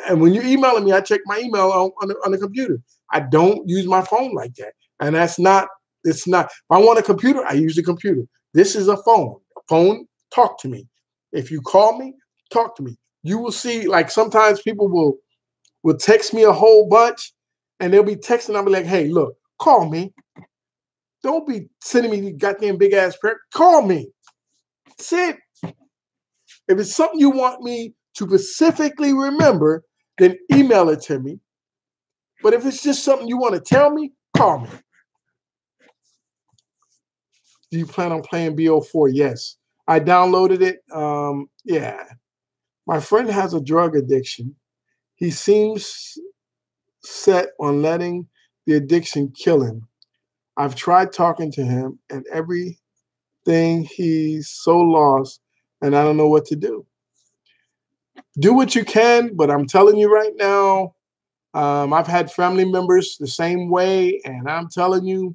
And when you're emailing me, I check my email on the computer. I don't use my phone like that. And it's not. If I want a computer, I use the computer. This is a phone. A phone, talk to me. If you call me, talk to me. You will see, like sometimes people will text me a whole bunch, and they'll be texting. I'll be like, hey, look, call me. Don't be sending me goddamn big ass prayer. Call me. That's it. If it's something you want me to specifically remember, then email it to me. But if it's just something you want to tell me, call me. Do you plan on playing BO4? Yes. I downloaded it. Yeah. My friend has a drug addiction. He seems set on letting the addiction kill him. I've tried talking to him, and everything he's so lost, and I don't know what to do. Do what you can, but I'm telling you right now, I've had family members the same way, and I'm telling you,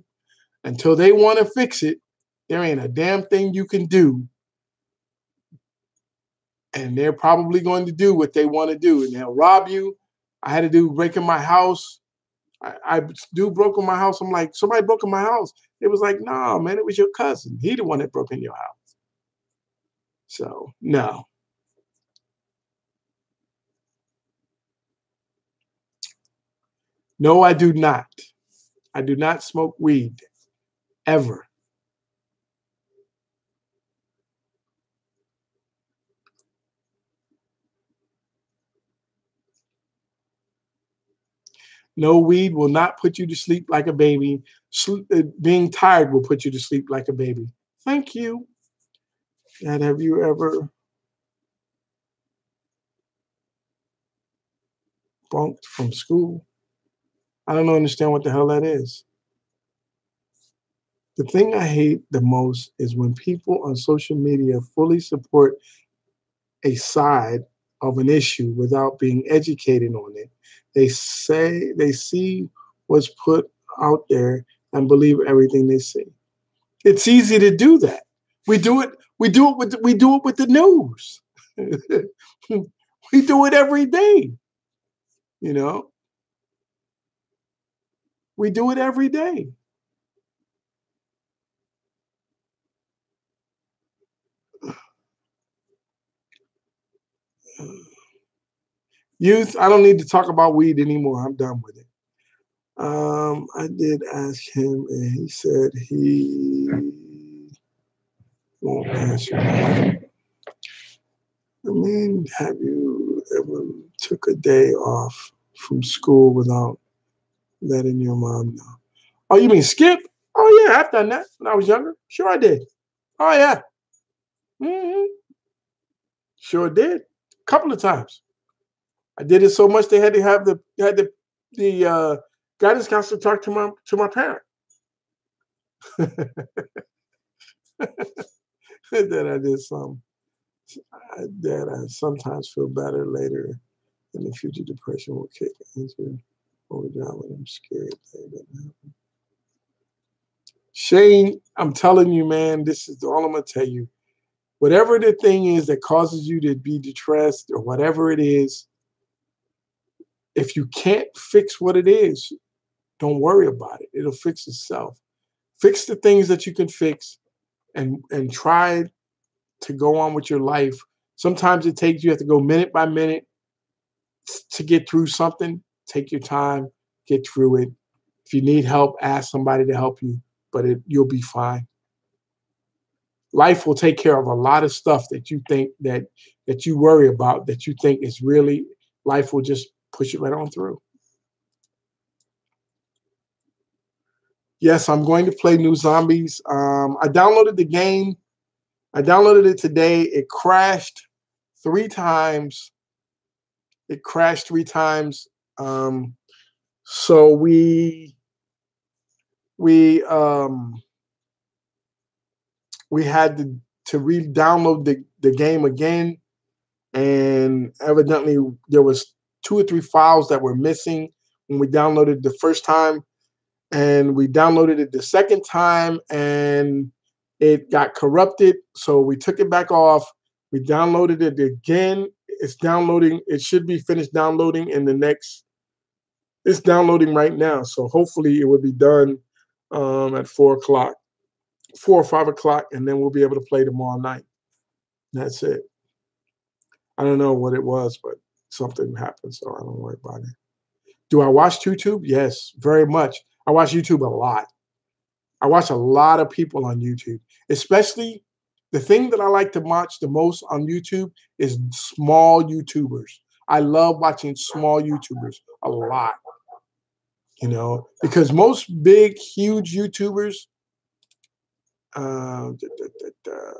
until they want to fix it, there ain't a damn thing you can do. And they're probably going to do what they want to do, and they'll rob you. I had to do break in my house. I do broke in my house. I'm like, somebody broke in my house. It was like, no, man, it was your cousin. He the one that broke in your house. So no. No, I do not. I do not smoke weed ever. No, weed will not put you to sleep like a baby. Being tired will put you to sleep like a baby. Thank you. And have you ever bunked from school? I don't understand what the hell that is. The thing I hate the most is when people on social media fully support a side of an issue without being educated on it. They see what's put out there and believe everything they see. It's easy to do that. We do it with the news. We do it every day, you know. We do it every day. Youth, I don't need to talk about weed anymore. I'm done with it. I did ask him, and he said he won't answer. I mean, have you ever took a day off from school without letting your mom know? Oh, you mean skip? Oh yeah, I've done that when I was younger. Sure, I did. Oh yeah, hmm sure did. A couple of times. I did it so much they had to have the guidance counselor talk to my parent. Then I did some. That I sometimes feel better later in the future. Depression will kick into overdrive when I'm scared. Shane, I'm telling you, man, this is all I'm gonna tell you. Whatever the thing is that causes you to be depressed or whatever it is, if you can't fix what it is, don't worry about it. It'll fix itself. Fix the things that you can fix and try to go on with your life. Sometimes it takes you have to go minute by minute to get through something. Take your time, get through it. If you need help, ask somebody to help you, but you'll be fine. Life will take care of a lot of stuff that you think that you worry about, that you think is really, life will just push it right on through. Yes, I'm going to play New Zombies. I downloaded the game. I downloaded it today. It crashed 3 times. It crashed 3 times. So we we had to re-download the game again, and evidently there was 2 or 3 files that were missing when we downloaded the first time, and we downloaded it the second time, and it got corrupted. So we took it back off. We downloaded it again. It's downloading. It should be finished downloading in the next. It's downloading right now. So hopefully it will be done at 4 o'clock, 4 or 5 o'clock, and then we'll be able to play tomorrow night. That's it. I don't know what it was, but something happened, so I don't worry about it. Do I watch YouTube? Yes, very much. I watch YouTube a lot. I watch a lot of people on YouTube, especially the thing that I like to watch the most on YouTube is small YouTubers. I love watching small YouTubers a lot, because most big, huge YouTubers, uh, da, da, da, da,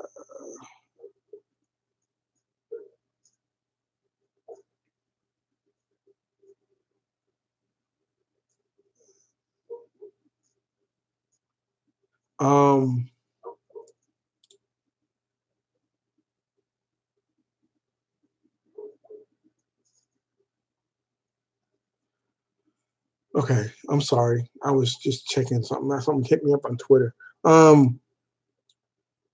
um, okay, I'm sorry. I was just checking something. Something hit me up on Twitter. Um,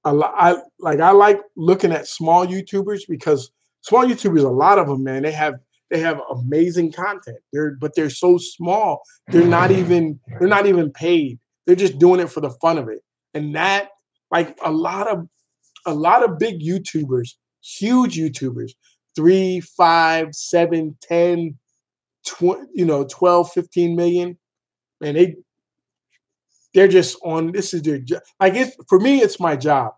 I like looking at small YouTubers because small YouTubers, a lot of them, man, they have amazing content. They're so small. They're not even paid. They're just doing it for the fun of it. And that, like, a lot of big YouTubers, huge YouTubers, 3, 5, 7, 10, 12, 15 million, and they're just on. This is their job. Like, for me, it's my job,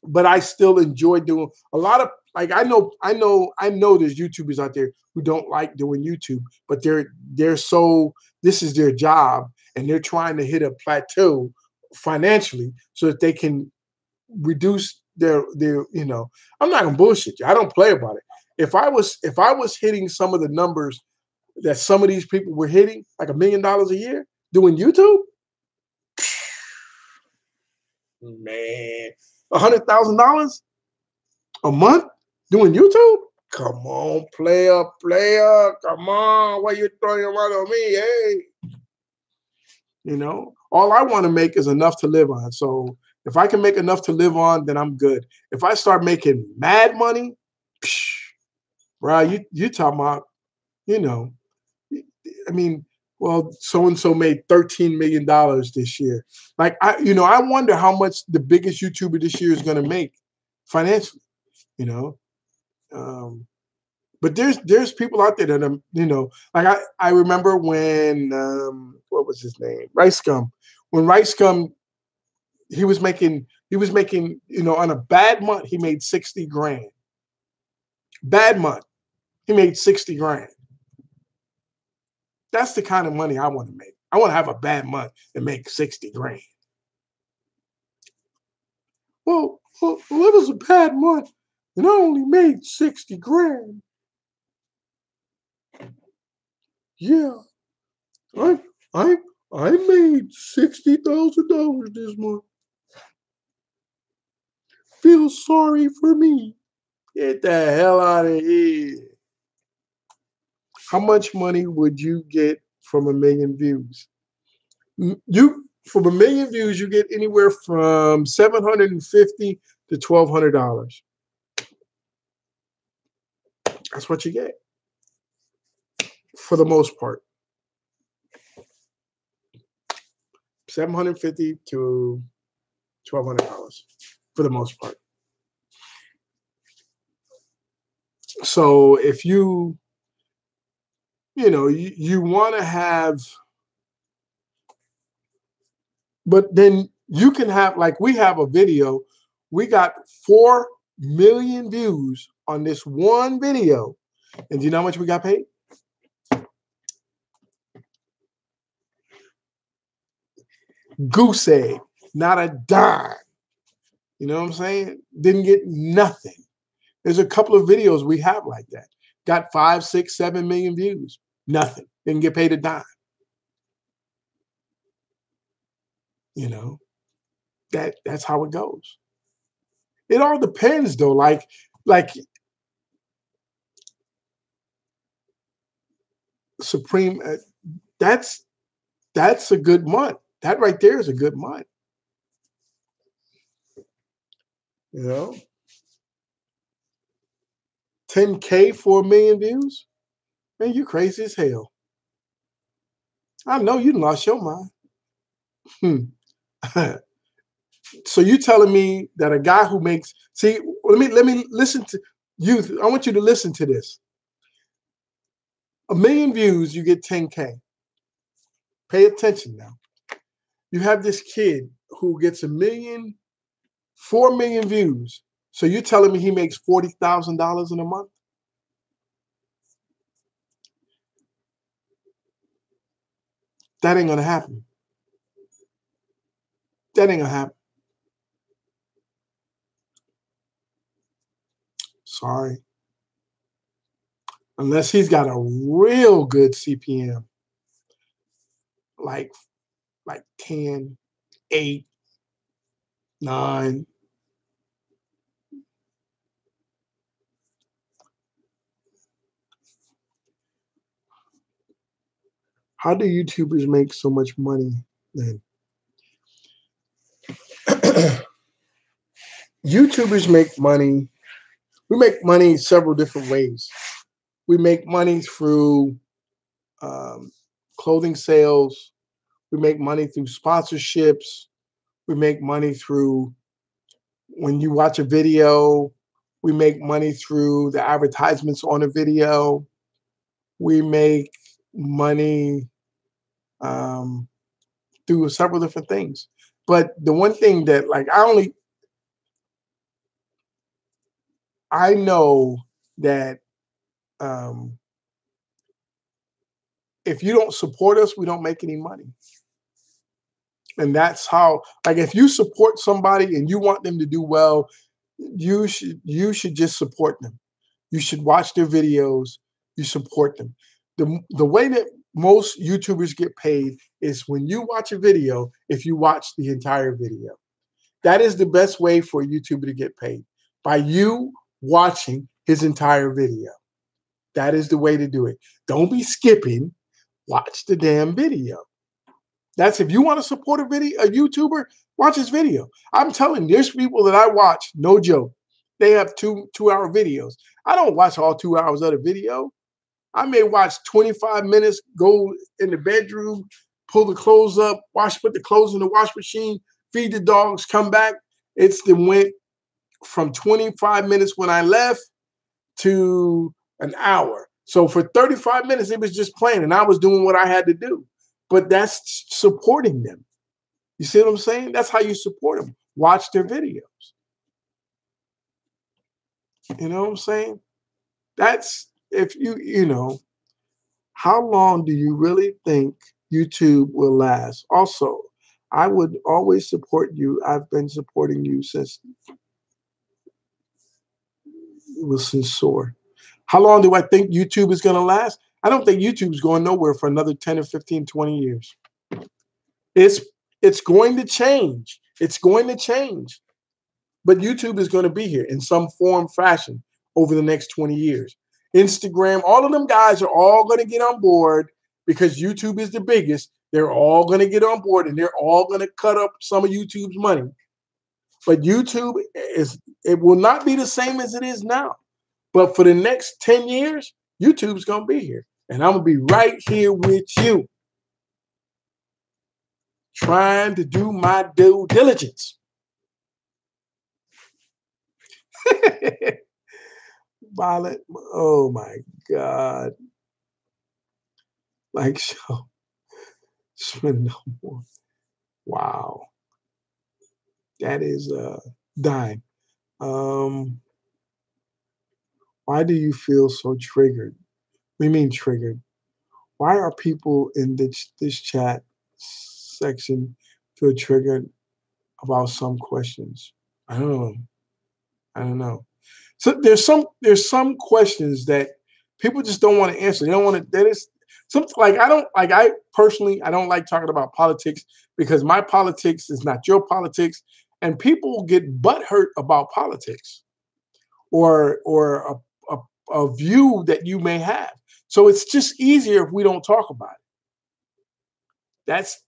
but I still enjoy doing a lot of like I know there's YouTubers out there who don't like doing YouTube, but they're so this is their job and they're trying to hit a plateau financially so that they can reduce their I'm not gonna bullshit you. I don't play about it. If I was hitting some of the numbers that some of these people were hitting, like $1 million a year doing YouTube, man, $100,000 a month doing YouTube? Come on, player. Come on. Why you throwing your money on me? Hey. All I want to make is enough to live on. So if I can make enough to live on, then I'm good. If I start making mad money, bro, you talking about, I mean, well, so and so made $13 million this year. Like I wonder how much the biggest YouTuber this year is going to make financially. But there's people out there that are, like I remember when what was his name? Rice Gum. When Rice Gum, he was making, on a bad month, he made 60 grand. Bad month, he made 60 grand. That's the kind of money I want to make. I want to have a bad month and make 60 grand. Well, it was a bad month and I only made 60 grand. Yeah, I made $60,000 this month. Feel sorry for me. Get the hell out of here. How much money would you get from 1 million views? From 1 million views, you get anywhere from $750 to $1,200. That's what you get for the most part. $750 to $1,200 for the most part. So if you want to have, but then you can have, like we have a video, we got 4 million views on this one video. And do you know how much we got paid? Goose egg, not a dime. You know what I'm saying? Didn't get nothing. There's a couple of videos we have like that. Got 5, 6, 7 million views. Nothing. Didn't get paid a dime. That's how it goes. It all depends though. Like Supreme, that's a good month. That right there is a good month. 10K for 1 million views? Man, you crazy as hell. I know you lost your mind. So you telling me that a guy who makes, let me listen to you. I want you to listen to this. 1 million views, you get 10K. Pay attention now. You have this kid who gets 4 million views. So you're telling me he makes $40,000 in a month? That ain't gonna happen. That ain't gonna happen. Sorry. Unless he's got a real good CPM. Like 10, 8, 9. How do YouTubers make so much money then? YouTubers make money. We make money several different ways. We make money through clothing sales. We make money through sponsorships. We make money through when you watch a video. We make money through the advertisements on a video. We make money through several different things. But the one thing that, like, I know that um, if you don't support us, we don't make any money. And that's how, like, if you support somebody and you want them to do well, you should just support them. You should watch their videos. You support them. The way that most YouTubers get paid is when you watch a video, if you watch the entire video. That is the best way for a YouTuber to get paid, by you watching his entire video. That is the way to do it. Don't be skipping. Watch the damn video. That's if you want to support a YouTuber, watch his video. I'm telling you, there's people that I watch, no joke. They have 2 hour videos. I don't watch all 2 hours of the video. I may watch 25 minutes, go in the bedroom, pull the clothes up, put the clothes in the wash machine, feed the dogs, come back. It's the went from 25 minutes when I left to an hour. So for 35 minutes, it was just playing and I was doing what I had to do. But that's supporting them. You see what I'm saying? That's how you support them. Watch their videos. You know what I'm saying? That's if how long do you really think YouTube will last? Also, I would always support you. I've been supporting you since it was sincere. How long do I think YouTube is going to last? I don't think YouTube is going nowhere for another 10 or 15, 20 years. It's going to change. It's going to change. But YouTube is going to be here in some form, fashion over the next 20 years. Instagram, all of them guys are all going to get on board because YouTube is the biggest. They're all going to get on board and they're all going to cut up some of YouTube's money. But YouTube it will not be the same as it is now. But for the next 10 years, YouTube's going to be here. And I'm going to be right here with you, trying to do my due diligence. Violet, oh my God. Like so. Spend no more. Wow. That is dying. Why do you feel so triggered? We mean triggered. Why are people in this chat section feel triggered about some questions? I don't know. I don't know. So there's some questions that people just don't want to answer. They don't want to. That is something like I personally I don't like talking about politics because my politics is not your politics, and people get butthurt about politics or a view that you may have. So it's just easier if we don't talk about it. That's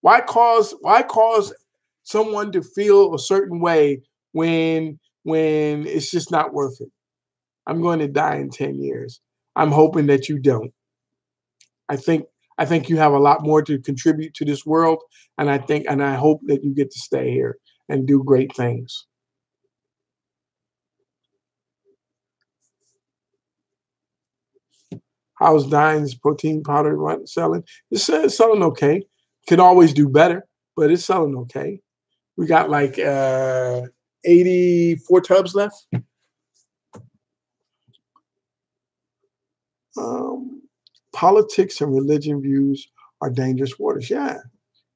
why cause someone to feel a certain way when it's just not worth it. I'm going to die in 10 years. I'm hoping that you don't. I think you have a lot more to contribute to this world, and I hope that you get to stay here and do great things. How's Dine's protein powder selling? It's selling okay. Can always do better, but it's selling okay. We got like 84 tubs left. Politics and religion views are dangerous waters. Yeah,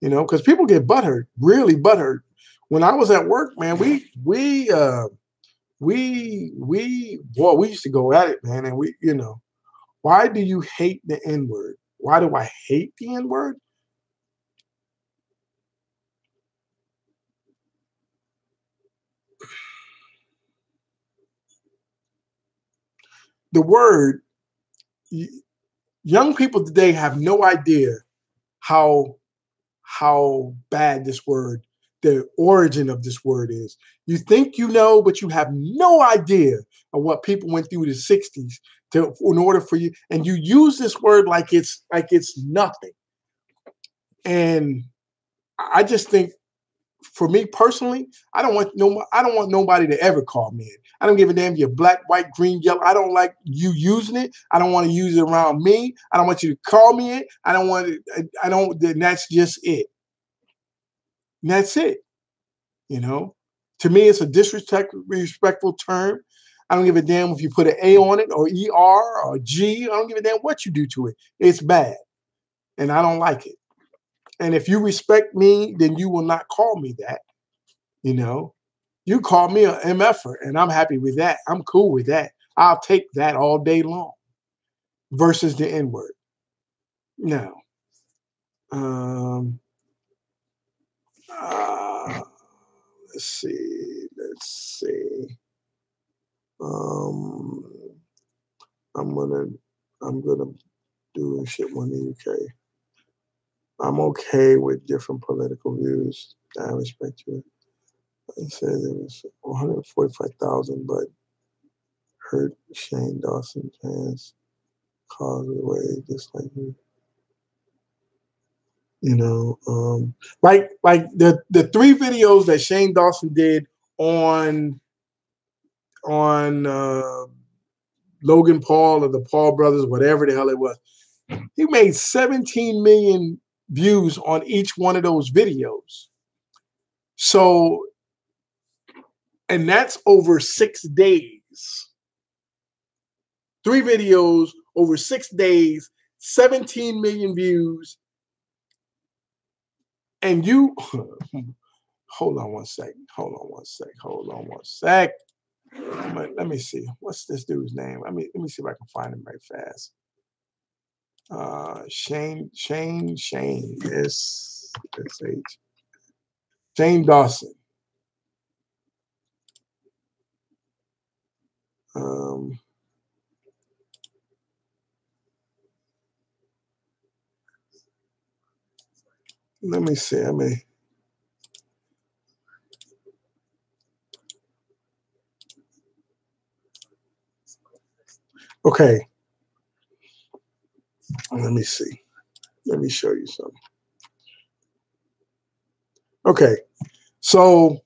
because people get butthurt, really butthurt. When I was at work, man, we used to go at it, man, and why do you hate the N-word? Why do I hate the N-word? The word, young people today have no idea how bad this word, the origin of this word is. You think you know, but you have no idea of what people went through in the 60s in order for you, and you use this word like it's nothing. And I just think, for me personally, I don't want nobody to ever call me it. I don't give a damn if you're black, white, green, yellow. I don't like you using it. I don't want to use it around me. I don't want you to call me it. I don't want it. I don't. That's just it. And that's it. To me, it's a disrespectful term. I don't give a damn if you put an A on it or ER or G. I don't give a damn what you do to it. It's bad. And I don't like it. And if you respect me, then you will not call me that. You know, you call me an MFer, and I'm happy with that. I'm cool with that. I'll take that all day long versus the N-word. Now, let's see. I'm gonna do shit in the UK. I'm okay with different political views. I respect you. I said there was 145,000, but heard Shane Dawson fans caused away just like me. You know, like the 3 videos that Shane Dawson did on Logan Paul or the Paul brothers, whatever the hell it was. He made 17 million views on each one of those videos. So, and that's over 6 days. 3 videos over 6 days, 17 million views. And you, hold on one sec. Let me see. What's this dude's name? Let me see if I can find him right fast. Shane S-H. Shane Dawson. Let me see. Okay. Let me see. Let me show you something. Okay. So,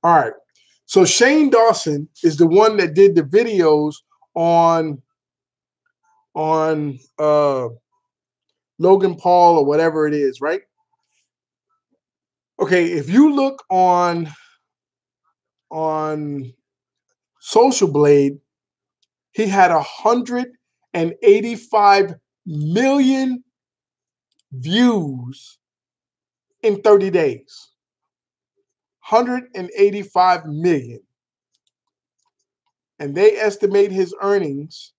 all right. So Shane Dawson is the one that did the videos on Logan Paul or whatever it is, right? Okay, if you look on Social Blade, he had 185 million views in 30 days. 185 million. And they estimate his earnings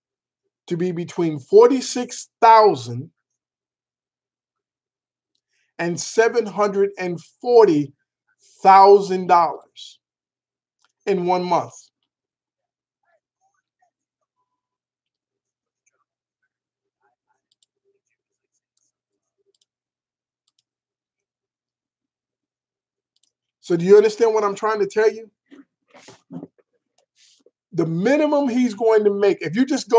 to be between $46,000 and $740,000 in 1 month. So do you understand what I'm trying to tell you? The minimum he's going to make, if you just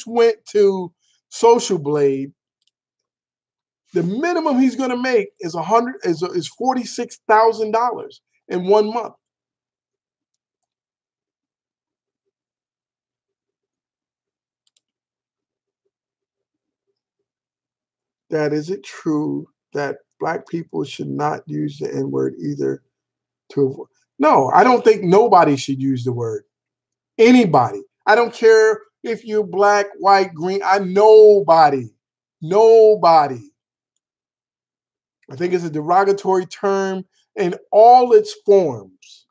went to Social Blade, the minimum he's going to make is $46,000 in 1 month. That is it true that Black people should not use the N-word either to avoid? No, I don't think nobody should use the word. Anybody. I don't care if you're black, white, green. Nobody. I think it's a derogatory term in all its forms.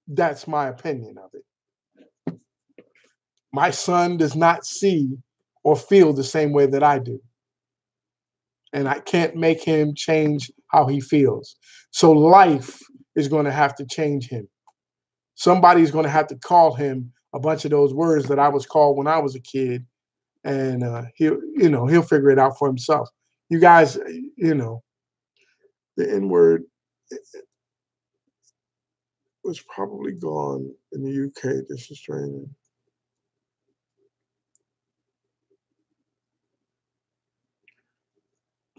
That's my opinion of it. My son does not see or feel the same way that I do. And I can't make him change how he feels. So life is going to have to change him. Somebody's going to have to call him a bunch of those words that I was called when I was a kid, and he'll figure it out for himself. You guys, the N-word was probably gone in the UK. This is training.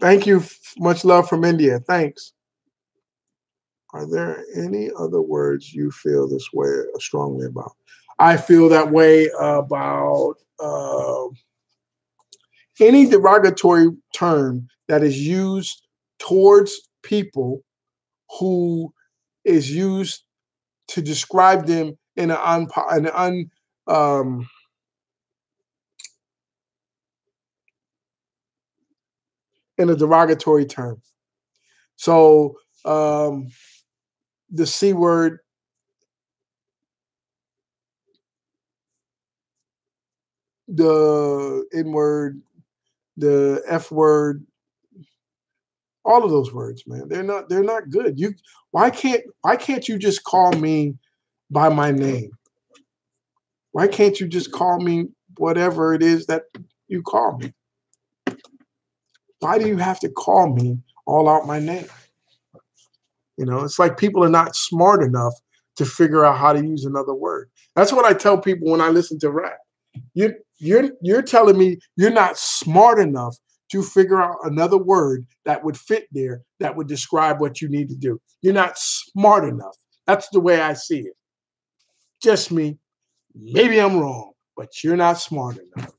Thank you. Much love from India. Thanks. Are there any other words you feel this way strongly about? I feel that way about any derogatory term that is used towards people who is used to describe them in um, in a derogatory term. So the C word, the N word, the F word, all of those words, man, they're not good. Why can't you just call me by my name? Why can't you just call me whatever it is that you call me? Why do you have to call me all out my name? It's like people are not smart enough to figure out how to use another word. That's what I tell people when I listen to rap. You're telling me you're not smart enough to figure out another word that would fit there that would describe what you need to do. You're not smart enough. That's the way I see it. Just me. Maybe I'm wrong, but you're not smart enough.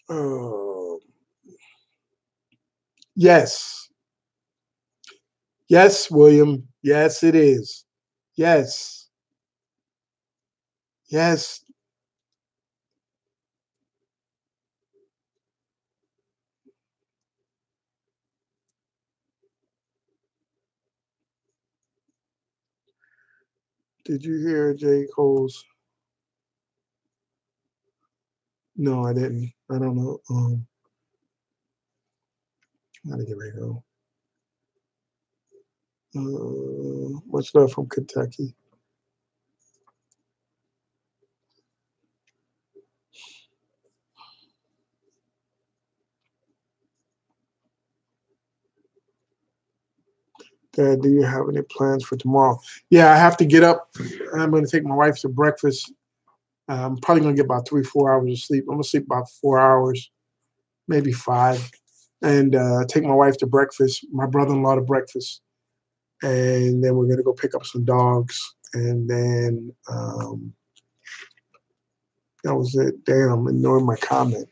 Oh, yes. Yes, William. Yes, it is. Yes. Yes. Did you hear J. Cole's? No, I didn't. I don't know. Gotta get ready to go. Much love from Kentucky. Dad, do you have any plans for tomorrow? Yeah, I have to get up. I'm going to take my wife to breakfast. I'm probably going to get about 3, 4 hours of sleep. I'm going to sleep about 4 hours, maybe five, and take my wife to breakfast, my brother-in-law to breakfast. And then we're going to go pick up some dogs. And then that was it. Damn, I'm ignoring my comment.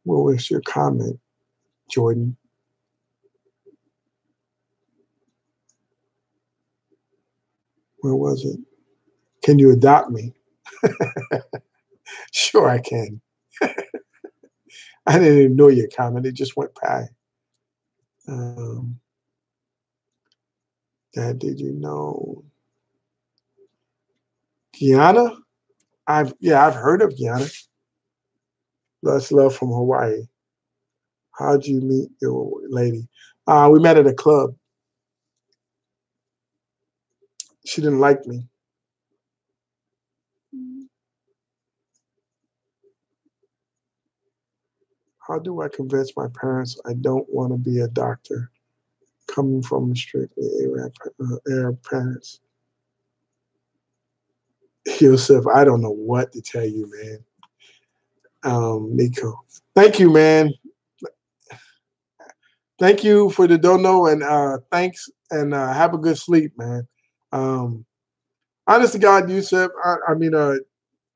What was your comment, Jordan? Where was it? Can you adopt me? Sure, I can. I didn't ignore your comment. It just went by. Um, Dad, did you know Gianna? I've heard of Gianna. Lots love from Hawaii. How'd you meet your lady? We met at a club. She didn't like me. How do I convince my parents I don't want to be a doctor? Coming from strictly Arab parents. Yosef, I don't know what to tell you, man. Nico. Thank you, man. Thank you for the dono and thanks and have a good sleep, man. Um, honest to God, Yusuf, I mean, I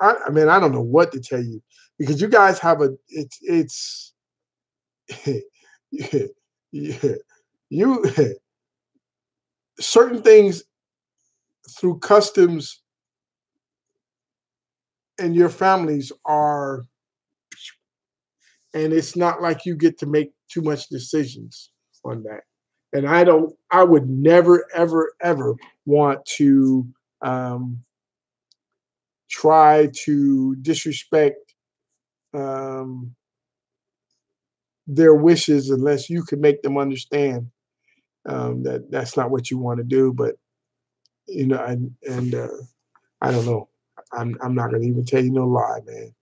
don't know what to tell you because you guys have it's yeah, you certain things through customs and your families are, and it's not like you get to make too much decisions on that. And I would never, ever, ever want to um, try to disrespect um, their wishes unless you can make them understand that that's not what you want to do. But and I don't know. I'm not gonna even tell you no lie, man.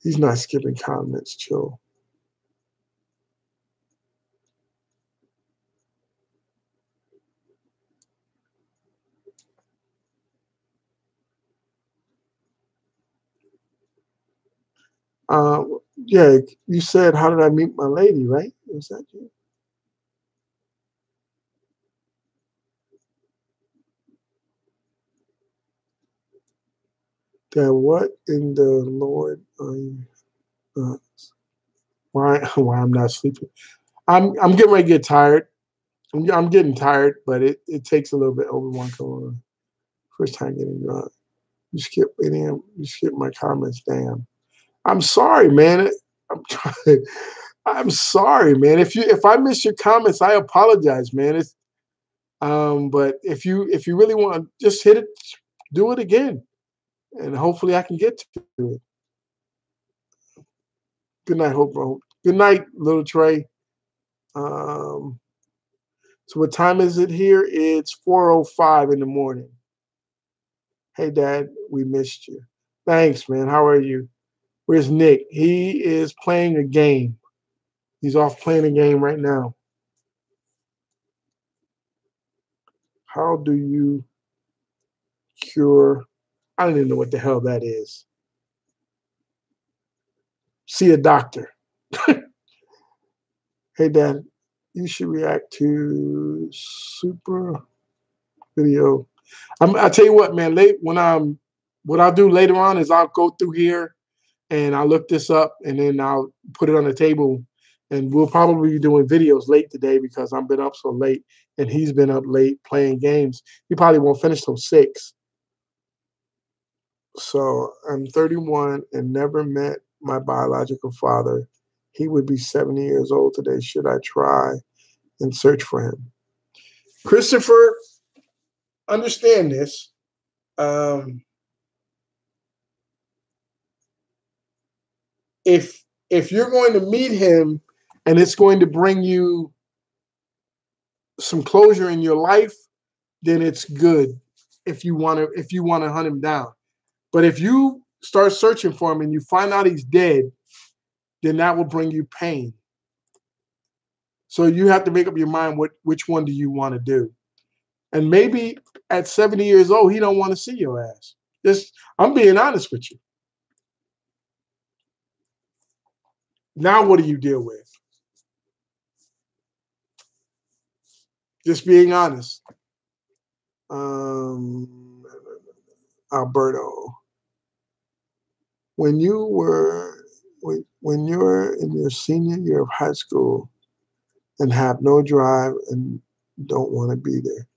He's not skipping comments, chill. Yeah, you said, how did I meet my lady, right? Was that you? That what in the Lord are you? Why I'm not sleeping? I'm getting ready to get tired. I'm getting tired, but it takes a little bit over one on. First time getting drunk. You skip my comments, damn. I'm sorry, man. I'm trying. I'm sorry, man. If I miss your comments, I apologize, man. It's but if you really want to just hit it, do it again, and hopefully I can get to it. Good night, Hope. Good night, little Trey. Um, so what time is it here? It's 4:05 in the morning. Hey, Dad, we missed you. Thanks, man. How are you? Where's Nick? He is playing a game. He's off playing a game right now. How do you cure? I don't even know what the hell that is. See a doctor. Hey, Dad, you should react to super video. I'll tell you what, man. What I'll do later on is I'll go through here and I'll look this up and then I'll put it on the table. And we'll probably be doing videos late today because I've been up so late and he's been up late playing games. He probably won't finish till 6. So I'm 31 and never met my biological father. He would be 70 years old today. Should I try and search for him? Christopher, understand this. Um, if you're going to meet him and it's going to bring you some closure in your life, then it's good if you want to hunt him down. But if you start searching for him and you find out he's dead, then that will bring you pain. So you have to make up your mind which one do you want to do. And maybe at 70 years old, he don't want to see your ass. I'm being honest with you. Now what do you deal with? Just being honest. Alberto, when you're in your senior year of high school and have no drive and don't want to be there.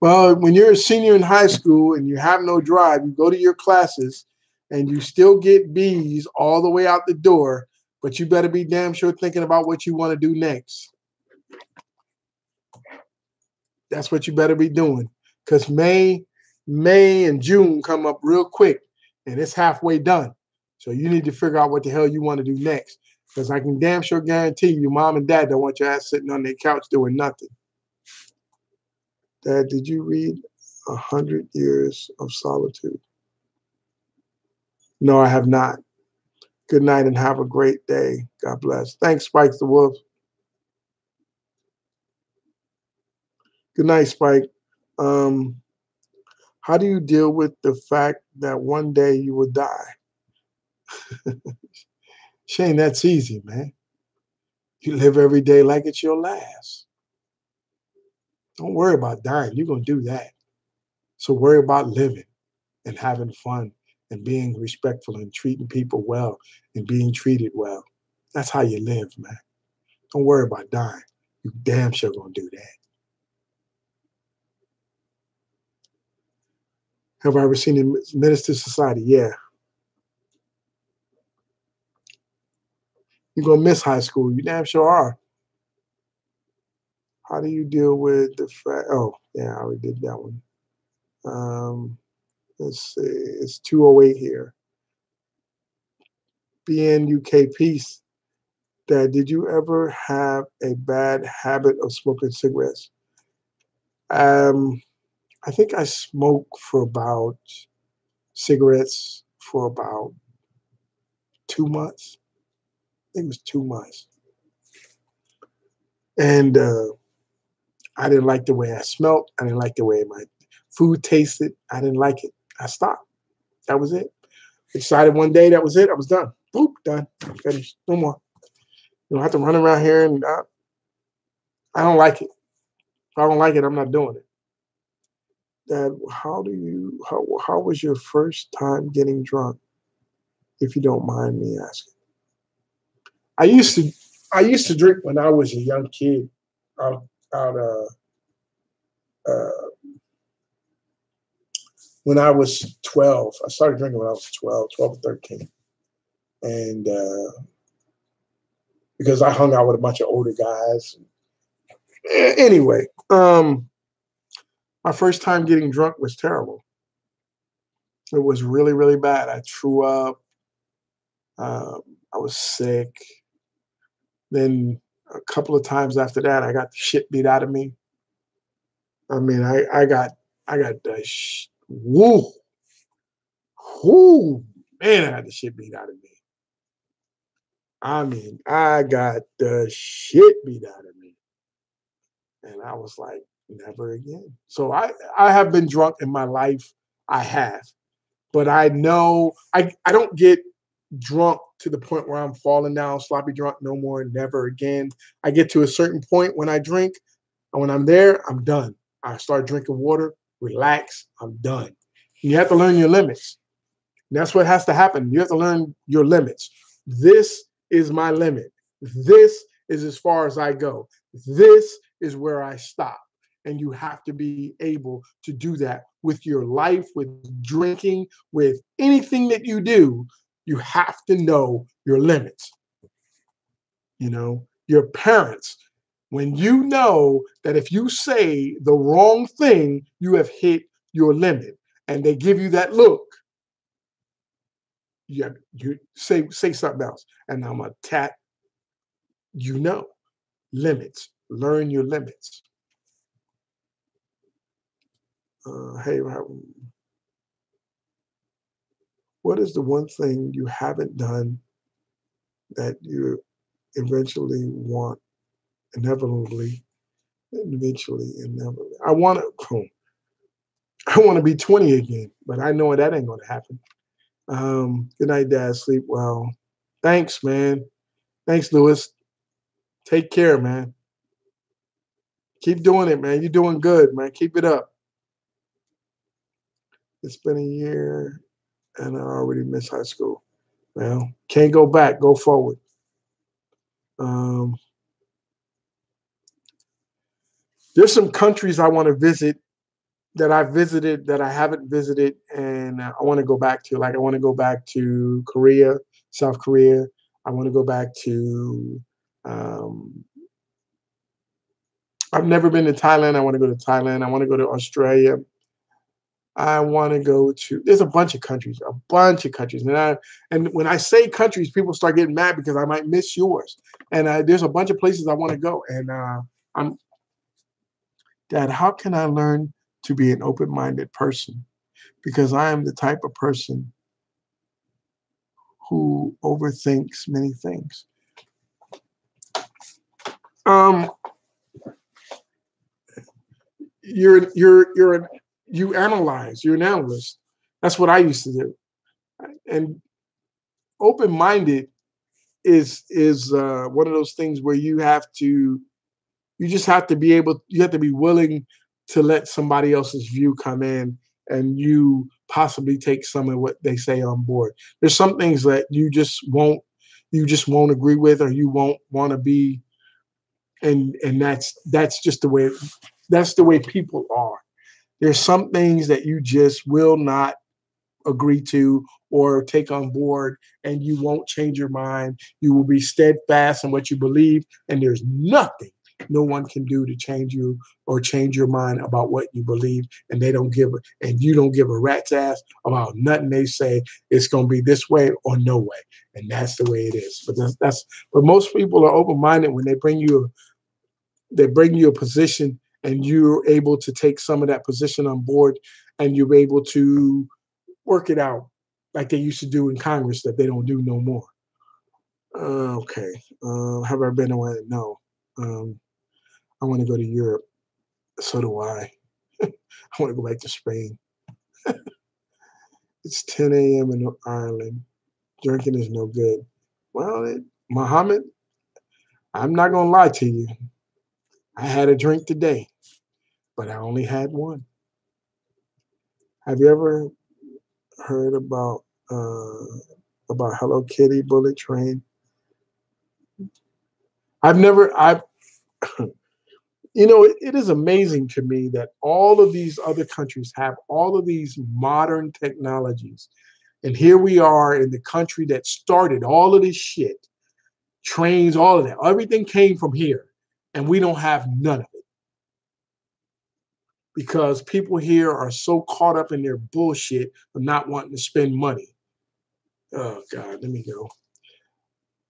Well, when you're a senior in high school and you have no drive, you go to your classes and you still get B's all the way out the door, but you better be damn sure thinking about what you want to do next. That's what you better be doing, because May and June come up real quick, and it's halfway done. So you need to figure out what the hell you want to do next, because I can damn sure guarantee you, mom and dad don't want your ass sitting on their couch doing nothing. Dad, did you read 100 Years of Solitude? No, I have not. Good night and have a great day. God bless. Thanks, Spike the Wolf. Good night, Spike. How do you deal with the fact that one day you will die? Shane, that's easy, man. You live every day like it's your last. Don't worry about dying. You're going to do that. So worry about living and having fun and being respectful and treating people well and being treated well. That's how you live, man. Don't worry about dying. You damn sure going to do that. Have I ever seen a Minister Society? Yeah. You're going to miss high school. You damn sure are. How do you deal with the fact? Oh, yeah, I already did that one. Let's see. It's 2:08 here. BNUK Peace. Dad, did you ever have a bad habit of smoking cigarettes? I think I smoked cigarettes for about 2 months. I think it was 2 months. And I didn't like the way I smelled. I didn't like the way my food tasted. I didn't like it. I stopped. That was it. I decided one day that was it. I was done. Boop, done. Finished. No more. You don't have to run around here and I don't like it. If I don't like it, I'm not doing it. Dad, how was your first time getting drunk, if you don't mind me asking? I used to I used to drink when I was a young kid out out uh when I was 12. I started drinking when I was 12 or 13. And because I hung out with a bunch of older guys. Anyway, my first time getting drunk was terrible. It was really, really bad. I threw up. Um, I was sick. Then a couple of times after that, I got the shit beat out of me. I mean, I got the woo, whoo, man, I got the shit beat out of me. I mean, I got the shit beat out of me. And I was like, never again. So I have been drunk in my life. I have. But I know I don't get drunk to the point where I'm falling down, sloppy drunk, no more, never again. I get to a certain point when I drink, and when I'm there, I'm done. I start drinking water, relax, I'm done. You have to learn your limits. And that's what has to happen. You have to learn your limits. This is my limit. This is as far as I go. This is where I stop. And you have to be able to do that with your life, with drinking, with anything that you do. You have to know your limits. Your parents, when you know that if you say the wrong thing, you have hit your limit, and they give you that look, you say something else, and I'm gonna tap. You know, limits. Learn your limits. Hey, what is the one thing you haven't done that you eventually want, inevitably, inevitably? I want to be 20 again, but I know that ain't gonna happen. Good night, Dad. Sleep well. Thanks, man. Thanks, Lewis. Take care, man. Keep doing it, man. You're doing good, man. Keep it up. It's been a year and I already miss high school. Well, can't go back, go forward. Um, there's some countries I want to visit that I visited that I haven't visited, and I want to go back to. Like, I want to go back to Korea, South Korea. I want to go back to. Um, I've never been to Thailand. I want to go to Thailand. I want to go to Australia. I want to go to. There's a bunch of countries, and when I say countries, people start getting mad because I might miss yours. And there's a bunch of places I want to go. And I'm Dad. How can I learn to be an open-minded person? Because I am the type of person who overthinks many things. Um, you analyze. You're an analyst. That's what I used to do. And open-minded is one of those things where you just have to be able. You have to be willing to let somebody else's view come in, and you possibly take some of what they say on board. There's some things that you just won't agree with, or you won't want to be, and that's just the way people are. There's some things that you just will not agree to or take on board, and you won't change your mind. You will be steadfast in what you believe, and there's nothing no one can do to change you or change your mind about what you believe. And you don't give a rat's ass about nothing they say. It's going to be this way or no way, and that's the way it is. But most people are open-minded when they bring you a position, and you're able to take some of that position on board, and you're able to work it out like they used to do in Congress that they don't do no more. Okay. Have I been away? No. Um, I want to go to Europe. So do I. I want to go back to Spain. It's 10 a.m. in Ireland. Drinking is no good. Well, Muhammad, I'm not going to lie to you. I had a drink today, but I only had one. Have you ever heard about Hello Kitty Bullet Train? I've never. I've it is amazing to me that all of these other countries have all of these modern technologies, and here we are in the country that started all of this shit, trains, all of that. Everything came from here, and we don't have none of it because people here are so caught up in their bullshit of not wanting to spend money. Oh God, let me go.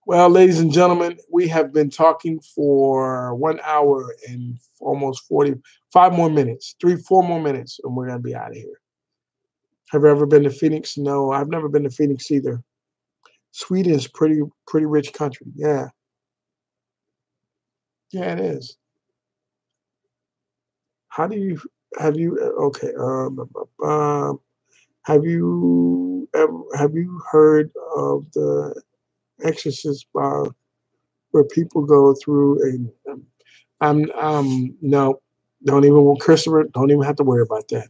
Well, ladies and gentlemen, we have been talking for 1 hour and almost 45 more minutes, 4 more minutes, and we're going to be out of here. Have you ever been to Phoenix? No, I've never been to Phoenix either. Sweden is pretty rich country. Yeah. Yeah, it is. How do you, have you, okay, have you heard of the Exorcist where people go through no, don't even, Christopher, don't even have to worry about that.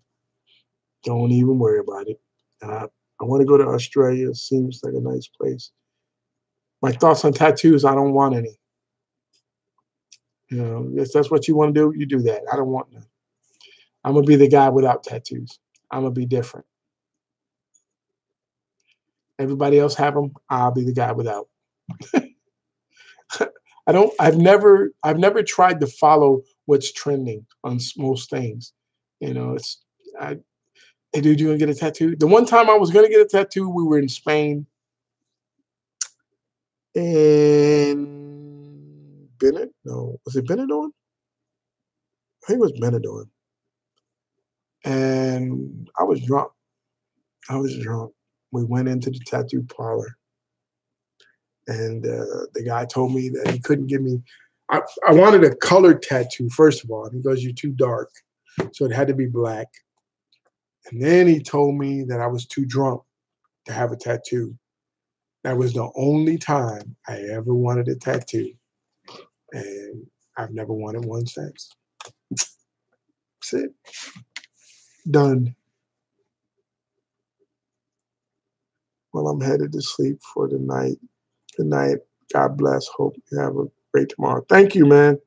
Don't even worry about it. I want to go to Australia. It seems like a nice place. My thoughts on tattoos, I don't want any. If that's what you want to do, you do that. I don't want none. I'm going to be the guy without tattoos. I'm going to be different. Everybody else have them. I'll be the guy without. I've never tried to follow what's trending on most things. Hey, dude, you gonna get a tattoo? The one time I was gonna get a tattoo, we were in Spain, in Bennett. No, was it Benidorm? I think it was Benidorm. And I was drunk. We went into the tattoo parlor, and the guy told me that he couldn't give me. I wanted a colored tattoo first of all. And he goes, "You're too dark," so it had to be black. And then he told me that I was too drunk to have a tattoo. That was the only time I ever wanted a tattoo. And I've never wanted one since. That's it. Done. Well, I'm headed to sleep for the night. Good night. God bless. Hope you have a great tomorrow. Thank you, man.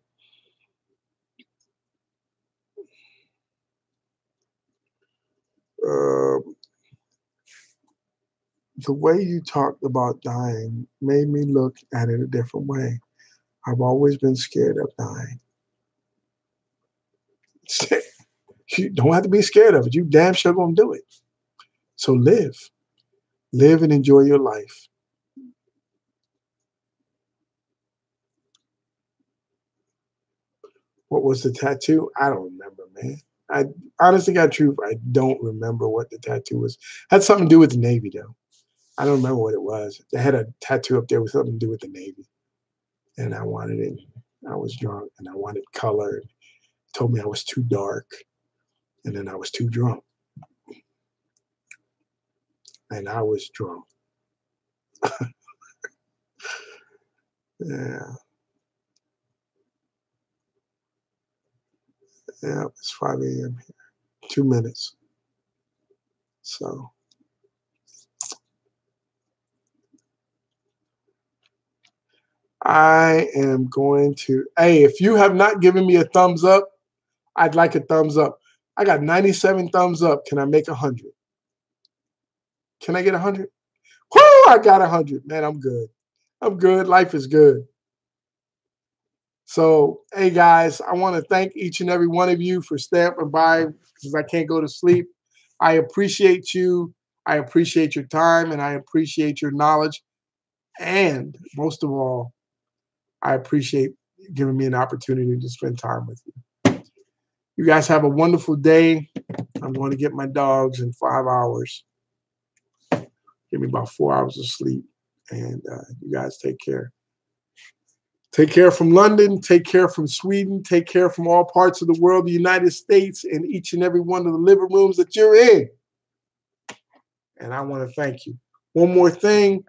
The way you talked about dying made me look at it a different way. I've always been scared of dying. You don't have to be scared of it. You damn sure gonna do it. So live. Live and enjoy your life. What was the tattoo? I don't remember, man. I honestly got truth. I don't remember what the tattoo was. Had something to do with the Navy, though. I don't remember what it was. They had a tattoo up there with something to do with the Navy, and I wanted it. I was drunk, and I wanted color. Told me I was too dark, and then I was too drunk, and I was drunk. Yeah, yeah. It's 5 a.m. here. 2 minutes. So I am going to. Hey, if you have not given me a thumbs up, I'd like a thumbs up. I got 97 thumbs up. Can I make 100? Can I get 100? Whoo! I got 100. Man, I'm good. I'm good. Life is good. So, hey guys, I want to thank each and every one of you for stamping by because I can't go to sleep. I appreciate you. I appreciate your time and I appreciate your knowledge. And most of all, I appreciate giving me an opportunity to spend time with you. You guys have a wonderful day. I'm going to get my dogs in 5 hours. Give me about 4 hours of sleep. And you guys take care. Take care from London. Take care from Sweden. Take care from all parts of the world, the United States, and each and every one of the living rooms that you're in. And I want to thank you. One more thing.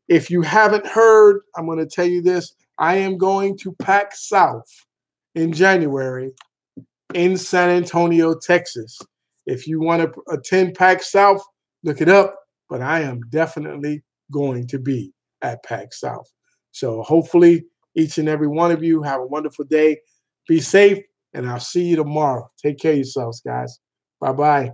If you haven't heard, I'm going to tell you this. I am going to PAX South in January in San Antonio, Texas. If you want to attend PAX South, look it up. But I am definitely going to be at PAX South. So hopefully each and every one of you have a wonderful day. Be safe, and I'll see you tomorrow. Take care of yourselves, guys. Bye-bye.